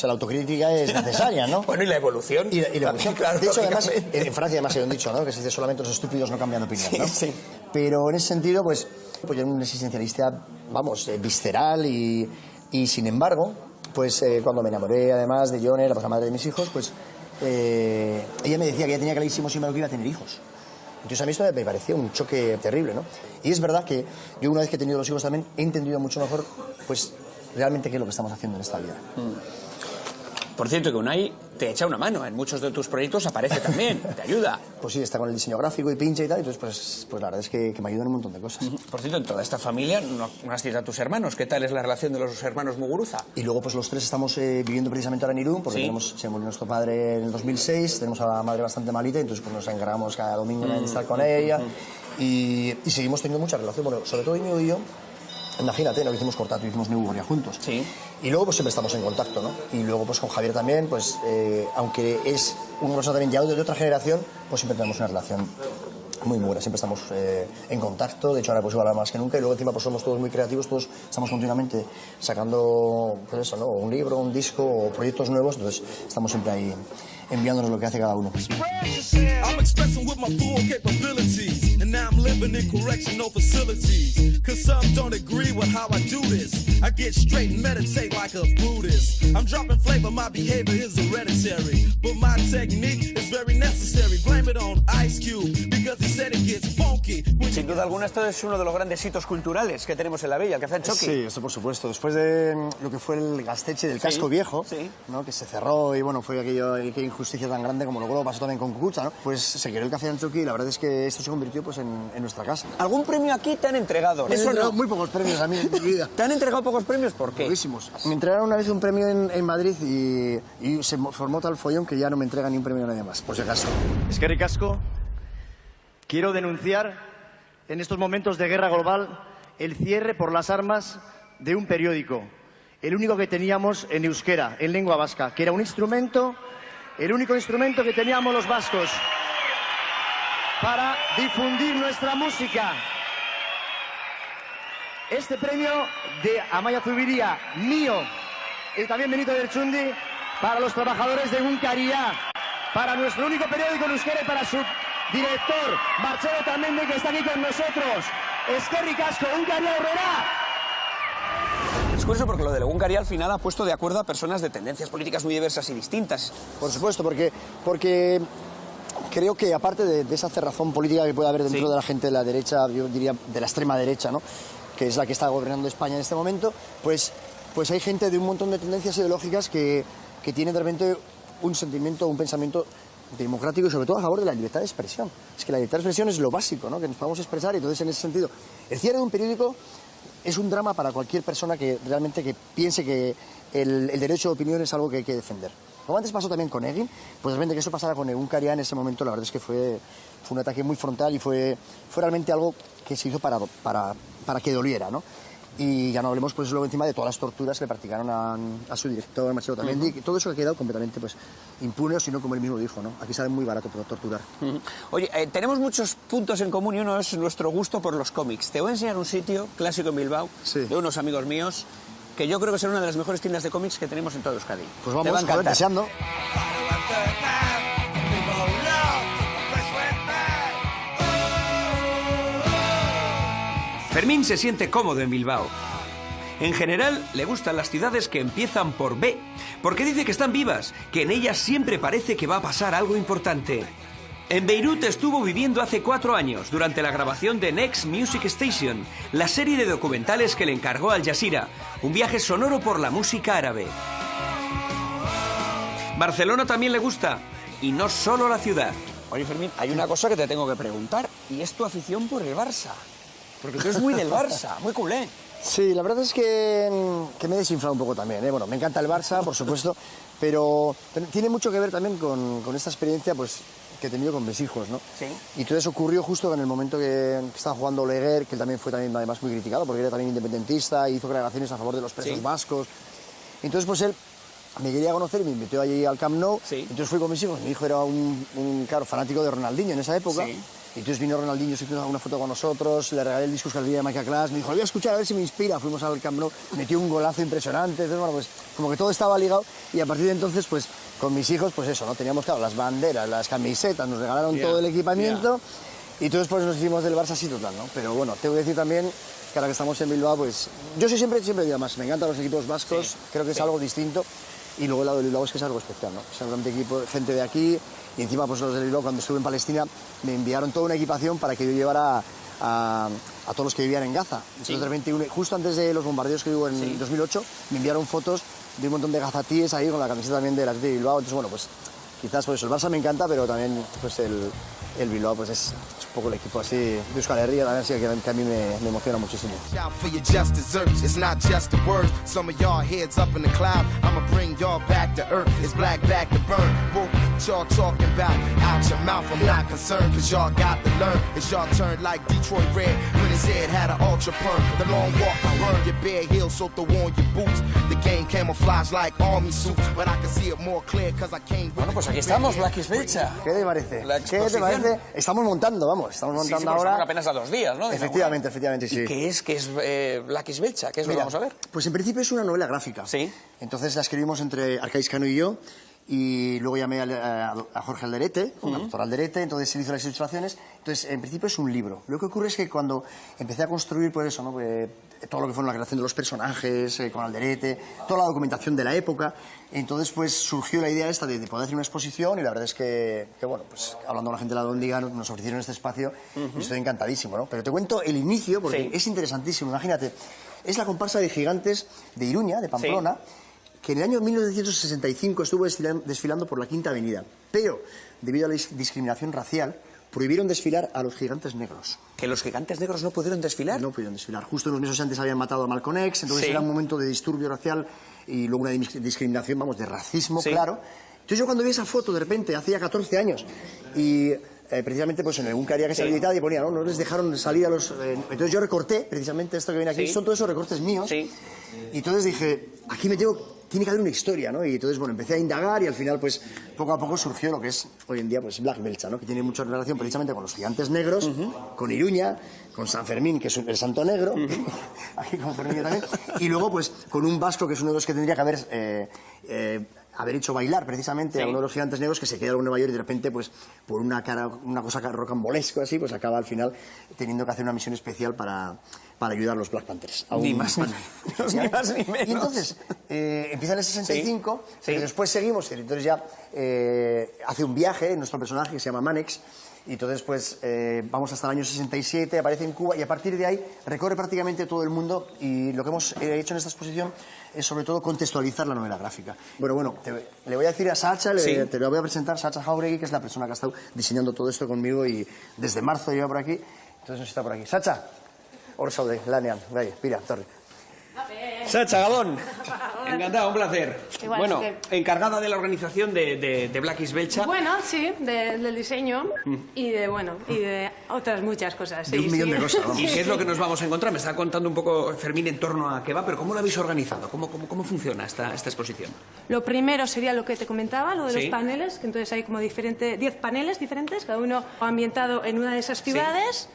la autocrítica es necesaria, ¿no? Bueno, y la evolución. Y la evolución, claro. De hecho, además, en Francia además se lo han dicho, ¿no? Que se dice solamente los estúpidos no cambian de opinión, ¿no? Sí. Pero en ese sentido, pues yo era un existencialista, vamos, visceral y sin embargo, pues cuando me enamoré además de Joner, la madre de mis hijos, pues ella me decía que ya tenía clarísimo siempre que iba a tener hijos. Entonces a mí esto me parecía un choque terrible, ¿no? Y es verdad que yo una vez que he tenido los hijos también he entendido mucho mejor, pues realmente qué es lo que estamos haciendo en esta vida. Por cierto, que Unai te echa una mano, en muchos de tus proyectos aparece también, te ayuda. Pues sí, está con el diseño gráfico y pincha y tal, entonces pues la verdad es que me ayudan un montón de cosas. Por cierto, en toda esta familia no has citado a tus hermanos, ¿qué tal es la relación de los hermanos Muguruza? Y luego pues los 3 estamos viviendo precisamente ahora en Irún, porque se murió nuestro padre en el 2006, tenemos a la madre bastante malita, entonces pues nos encargamos cada domingo de estar con ella y seguimos teniendo mucha relación, bueno, sobre todo Íñigo y yo. Imagínate, lo que hicimos Cortatu, hicimos Neugoria juntos. Sí. Y luego pues siempre estamos en contacto, ¿no? Y luego pues con Javier también, pues aunque es una persona también ya de otra generación, pues siempre tenemos una relación muy buena, siempre estamos en contacto, de hecho ahora pues igual más que nunca, y luego encima pues somos todos muy creativos, todos estamos continuamente sacando, pues eso, ¿no? Un libro, un disco o proyectos nuevos, entonces estamos siempre ahí enviándonos lo que hace cada uno. I'm expressing with my full capabilities, and now I'm living in correctional facilities, cause some don't agree with how I do this. I get straight and meditate like a Buddhist. I'm dropping flavor, my behavior is hereditary, but my technique is very necessary. Blame it on Ice Cube, because he said it gets funky. Sin duda alguna, esto es uno de los grandes hitos culturales que tenemos en la Villa, el Café Antxoki. Sí, eso por supuesto. Después de lo que fue el Gaztetxe del Casco Viejo, ¿no? Que se cerró y bueno, fue aquella injusticia tan grande como luego pasó también con Cucucha, ¿no? Pues se creó el Café Antxoki y la verdad es que esto se convirtió pues en nuestra casa. ¿Algún premio aquí te han entregado? Eso no. Muy pocos premios a mí en mi vida. ¿Te han entregado pocos premios? ¿Por qué? Poquísimos. Me entregaron una vez un premio en Madrid y se formó tal follón que ya no me entrega ni un premio a nadie más, por si acaso. Es que ricasco, quiero denunciar en estos momentos de guerra global el cierre por las armas de un periódico, el único que teníamos en euskera, en lengua vasca, que era un instrumento, el único instrumento que teníamos los vascos para difundir nuestra música. Este premio de Amaia Zubiría, mío, y también Benito Lerchundi, para los trabajadores de Egunkaria, para nuestro único periódico en euskera y para su director Marcelo Tamendi, que está aquí con nosotros. Eskerrik asko, Egunkaria aurrera. Es curioso porque lo del Egunkaria al final ha puesto de acuerdo a personas de tendencias políticas muy diversas y distintas. Por supuesto, porque creo que aparte de esa cerrazón política que puede haber dentro de la gente de la derecha, yo diría de la extrema derecha, ¿no?, que es la que está gobernando España en este momento, pues hay gente de un montón de tendencias ideológicas que tiene de repente un sentimiento, un pensamiento democrático y sobre todo a favor de la libertad de expresión. Es que la libertad de expresión es lo básico, ¿no?, que nos podamos expresar, y entonces en ese sentido el cierre de un periódico es un drama para cualquier persona que realmente piense que el derecho de opinión es algo que hay que defender. Como antes pasó también con Egin, pues realmente que eso pasara con Egunkaria en ese momento, la verdad es que fue un ataque muy frontal y fue realmente algo que se hizo para que doliera, ¿no? Y ya no hablemos pues luego encima de todas las torturas que le practicaron a su director, Marcelo Tamendi, que todo eso ha quedado completamente pues impune, o si no, como él mismo dijo, ¿no? Aquí sale muy barato por torturar. Oye, tenemos muchos puntos en común y uno es nuestro gusto por los cómics. Te voy a enseñar un sitio clásico en Bilbao, de unos amigos míos, que yo creo que será una de las mejores tiendas de cómics que tenemos en todo Euskadi. Pues vamos, joder, deseando. Fermín se siente cómodo en Bilbao. En general, le gustan las ciudades que empiezan por B, porque dice que están vivas, que en ellas siempre parece que va a pasar algo importante. En Beirut estuvo viviendo hace 4 años, durante la grabación de Next Music Station, la serie de documentales que le encargó Al Jazeera, un viaje sonoro por la música árabe. Barcelona también le gusta, y no solo la ciudad. Oye, Fermín, hay una cosa que te tengo que preguntar, y es tu afición por el Barça. Porque tú eres muy del Barça, muy culé. Sí, la verdad es que me he desinflado un poco también, ¿eh? Bueno, me encanta el Barça, por supuesto, pero tiene mucho que ver también con esta experiencia pues, que he tenido con mis hijos, ¿no? Sí. Y todo eso ocurrió justo en el momento que estaba jugando Oleguer, que él también fue además muy criticado, porque era también independentista, hizo declaraciones a favor de los presos vascos. Entonces, pues él me quería conocer y me invitó allí al Camp Nou. Entonces fui con mis hijos. Mi hijo era un claro, fanático de Ronaldinho en esa época. Y entonces vino Ronaldinho, se hizo una foto con nosotros, le regalé el disco que había de Michael Class, me dijo, lo voy a escuchar a ver si me inspira. Fuimos al Camp Nou, metió un golazo impresionante. Entonces, bueno, pues como que todo estaba ligado. Y a partir de entonces, pues con mis hijos, pues eso, ¿no? Teníamos, claro, las banderas, las camisetas, nos regalaron todo el equipamiento. Y entonces, pues nos hicimos del Barça así total, ¿no? Pero bueno, tengo que decir también que ahora que estamos en Bilbao, pues yo soy siempre digo más, me encantan los equipos vascos, creo que es algo distinto. Y luego el lado de Bilbao es que es algo especial, ¿no? Es un equipo, gente de aquí, y encima pues los de Bilbao cuando estuve en Palestina me enviaron toda una equipación para que yo llevara a todos los que vivían en Gaza. Entonces de repente, justo antes de los bombardeos que hubo en 2008, me enviaron fotos de un montón de gazatíes ahí con la camiseta también de la de Bilbao. Entonces bueno, pues quizás por eso el Barça me encanta, pero también pues el Bilbao pues es un poco el equipo así de Euskal Herria, también así que a mí me emociona muchísimo. Bueno, pues aquí estamos, Blackis Belcha. ¿Qué te parece? ¿Qué te parece? Estamos montando, vamos, estamos montando ahora. Estamos apenas a 2 días, ¿no? Efectivamente, sí. ¿Y qué es Blackis Belcha? ¿Qué es lo que vamos a ver? Pues en principio es una novela gráfica. Sí. Entonces la escribimos entre Arcais Cano y yo, y luego llamé a Jorge Alderete, al doctor Alderete, entonces él hizo las ilustraciones. Entonces, en principio es un libro. Lo que ocurre es que cuando empecé a construir, pues eso, ¿no? Pues, todo lo que fue la creación de los personajes, con Alderete, toda la documentación de la época, entonces pues surgió la idea esta de poder hacer una exposición, y la verdad es que bueno, pues hablando con la gente de la Dóndiga nos ofrecieron este espacio y estoy encantadísimo, ¿no? Pero te cuento el inicio porque es interesantísimo. Imagínate, es la comparsa de gigantes de Iruña, de Pamplona, que en el año 1965 estuvo desfilando por la Quinta Avenida, pero debido a la discriminación racial prohibieron desfilar a los gigantes negros. ¿Que los gigantes negros no pudieron desfilar? No pudieron desfilar. Justo unos meses antes habían matado a Malcolm X, entonces era un momento de disturbio racial y luego una discriminación, vamos, de racismo, claro. Entonces yo cuando vi esa foto, de repente, hacía 14 años, y precisamente pues en algún que haría que se habilitaba y ponía, no les dejaron salir a los... entonces yo recorté, precisamente esto que viene aquí, son todos esos recortes míos, y entonces dije, aquí tiene que haber una historia, ¿no? Y entonces, bueno, empecé a indagar y al final, pues, poco a poco surgió lo que es hoy en día, pues, Black Belcha, ¿no? Que tiene mucha relación precisamente con los gigantes negros, con Iruña, con San Fermín, que es el santo negro, aquí con Fermín también, y luego, pues, con un vasco, que es uno de los que tendría que haber haber hecho bailar precisamente a uno de los gigantes negros que se queda en Nueva York y de repente, pues, por una cosa rocambolesca así, pues acaba al final teniendo que hacer una misión especial para ayudar a los Black Panthers. Ni más ni menos. Y entonces, empieza en el 65, y después seguimos, y entonces ya hace un viaje, nuestro personaje, que se llama Manex, y entonces pues vamos hasta el año 67, aparece en Cuba, y a partir de ahí recorre prácticamente todo el mundo, y lo que hemos hecho en esta exposición es sobre todo contextualizar la novela gráfica. Bueno, le voy a decir a Sacha, te lo voy a presentar, Sacha Jauregui, que es la persona que ha estado diseñando todo esto conmigo, y desde marzo lleva por aquí, entonces nos está por aquí. Sacha, Orsaude, Lanean, vaya, mira, torre. Sacha, Gabón. Encantado, un placer. Igual, bueno, es encargada de la organización de Black Isbelcha. Bueno, sí, del diseño y de otras muchas cosas. De un millón de cosas, vamos. ¿Y qué es lo que nos vamos a encontrar? Me está contando un poco Fermín en torno a qué va, pero ¿cómo lo habéis organizado? ¿Cómo funciona esta exposición? Lo primero sería lo que te comentaba, lo de los paneles, que entonces hay como 10 paneles diferentes, cada uno ambientado en una de esas ciudades.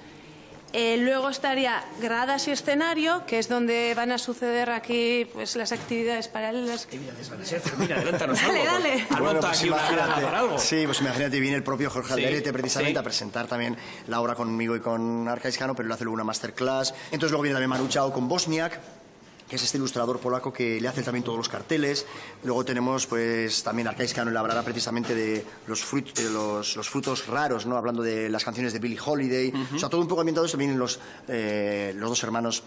Luego estaría gradas y escenario, que es donde van a suceder aquí pues las actividades paralelas. ¿Qué vidas van a ser, Fermín? Adelántanos algo. Dale. Bueno, pues aquí una grada para algo. Sí, pues imagínate, viene el propio Jorge Alderete precisamente a presentar también la obra conmigo y con Arcaiscano, pero él hace luego una masterclass. Entonces luego viene también Manu Chao con Bosniak, que es este ilustrador polaco que le hace también todos los carteles. Luego tenemos pues también Arcaiscano, él hablará precisamente de los frutos raros, ¿no? Hablando de las canciones de Billie Holiday. O sea, todo un poco ambientado. También los dos hermanos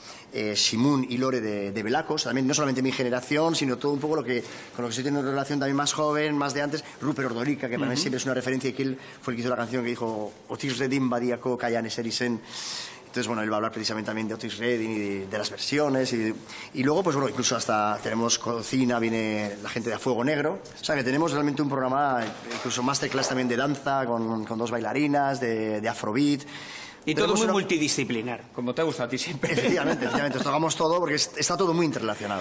Simun y Lore de Velacos. También no solamente mi generación, sino todo un poco con lo que estoy teniendo una relación también más joven, más de antes. Rupert Ordorica, que para mí siempre es una referencia, y que él fue el que hizo la canción que dijo Otis Redding, Badiako, Kayan Eserisen. Entonces, bueno, él va a hablar precisamente también de Otis Redding y de las versiones. Y luego, pues bueno, incluso hasta tenemos cocina, viene la gente de A Fuego Negro. O sea, que tenemos realmente un programa, incluso masterclass también de danza, con dos bailarinas, de afrobeat. Y todo muy multidisciplinar, como te gusta a ti siempre. Efectivamente, tocamos todo porque está todo muy interrelacionado.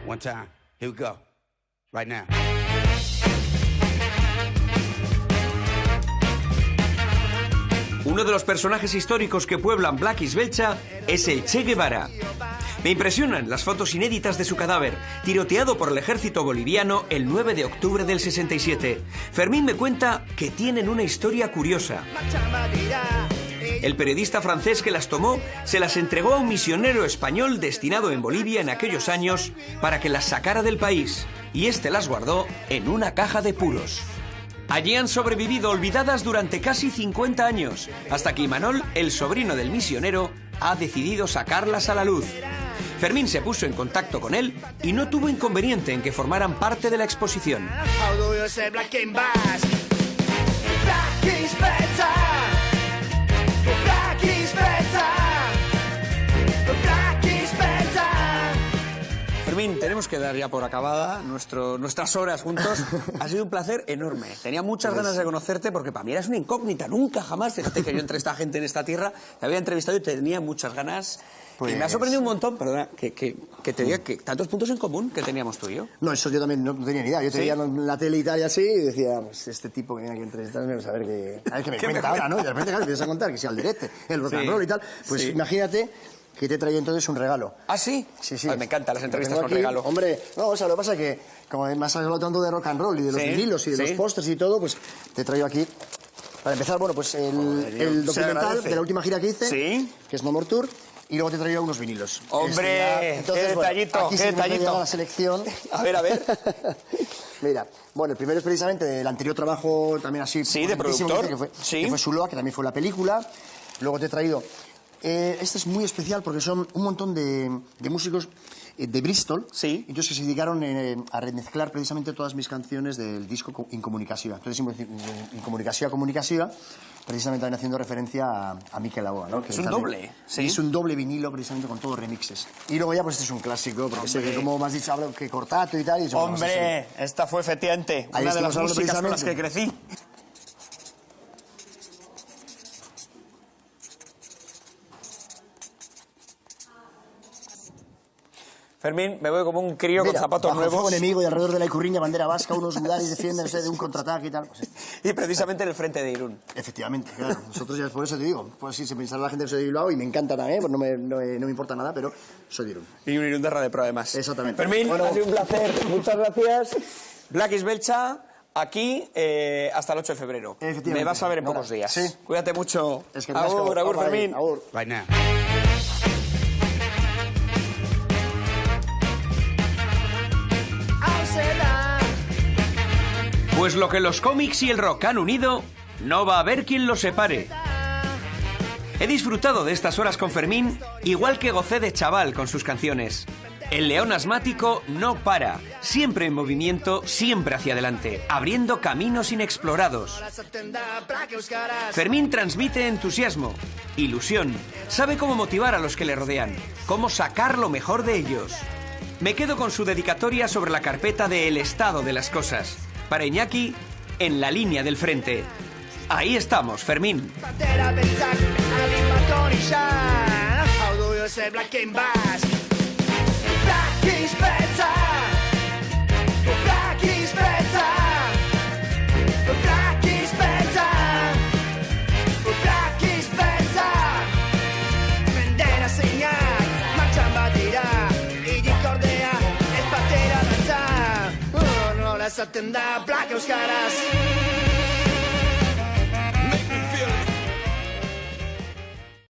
One time. Here we go. Right now. Uno de los personajes históricos que pueblan Black Isbelcha es el Che Guevara. Me impresionan las fotos inéditas de su cadáver, tiroteado por el ejército boliviano el 9 de octubre del 67. Fermín me cuenta que tienen una historia curiosa. El periodista francés que las tomó se las entregó a un misionero español destinado en Bolivia en aquellos años para que las sacara del país, y este las guardó en una caja de puros. Allí han sobrevivido olvidadas durante casi 50 años, hasta que Imanol, el sobrino del misionero, ha decidido sacarlas a la luz. Fermín se puso en contacto con él y no tuvo inconveniente en que formaran parte de la exposición. Fermín, tenemos que dar ya por acabada nuestras horas juntos. Ha sido un placer enorme. Tenía muchas ganas de conocerte porque para mí eras una incógnita. Nunca jamás, fíjate que yo entre esta gente en esta tierra te había entrevistado y tenía muchas ganas. Pues... Y me ha sorprendido un montón, perdona, que te diga que tantos puntos en común que teníamos tú y yo. No, eso yo también no tenía ni idea. Yo te veía en la tele y tal y así, y decía, pues este tipo que viene aquí a entrevistarme, a ver qué me cuenta ahora, ¿no? Y de repente, claro, empiezas a contar que sea el Alderete, el rock and roll y tal. Pues imagínate que te he traído entonces un regalo. ¿Ah, sí? Sí. Ay, me encantan las entrevistas con regalo. Hombre, no, o sea, lo que pasa es que, como me has hablado tanto de rock and roll y de los vinilos y de los pósters y todo, pues te he traído aquí, para empezar, bueno, pues el documental de la última gira que hice, que es No More Tour. Y luego te he traído unos vinilos. ¡Hombre! Entonces, ¡Qué detallito! Aquí ¡Qué detallito! La selección. A ver. Mira, bueno, el primero es precisamente del anterior trabajo, también así. Sí, de productor. Que fue Suloa, que también fue la película. Luego te he traído... este es muy especial porque son un montón de músicos de Bristol. Sí. Entonces que se dedicaron a remezclar precisamente todas mis canciones del disco Incomunicació. Entonces, Incomunicació, precisamente también haciendo referencia a Mikel Laboa, ¿no? Que es un doble. Sí. Es un doble vinilo precisamente con todos remixes. Y luego ya pues este es un clásico, porque sé que como me has dicho, hablo que Cortato y tal. Y ¡Hombre! Esta fue efectivamente una de las músicas con las que crecí. Fermín, me voy como un crío con zapatos nuevos. Fuego enemigo y alrededor de la Icurriña, bandera vasca, unos lugares defienden de un contraataque y tal. Pues, Y precisamente en el frente de Irún. Efectivamente, claro. Nosotros ya por eso te digo, pues sí, se pensará la gente que soy de Bilbao y me encanta también, pues no me importa nada, pero soy de Irún. Y un Irún de Radio Pro, además. Exactamente. Fermín, Bueno, ha sido un placer. Muchas gracias. Black is Belcha, aquí hasta el 8 de febrero. Me vas a ver en pocos días. Sí. Cuídate mucho. Es que agur, agur, Fermín. Agur. Right now. Pues lo que los cómics y el rock han unido, no va a haber quien los separe. He disfrutado de estas horas con Fermín, igual que gocé de chaval con sus canciones. El león asmático no para, siempre en movimiento, siempre hacia adelante, abriendo caminos inexplorados. Fermín transmite entusiasmo, ilusión, sabe cómo motivar a los que le rodean, cómo sacar lo mejor de ellos. Me quedo con su dedicatoria sobre la carpeta de El estado de las cosas. Para Iñaki, en la línea del frente. Ahí estamos, Fermín. Esaten da, Black Euskaraz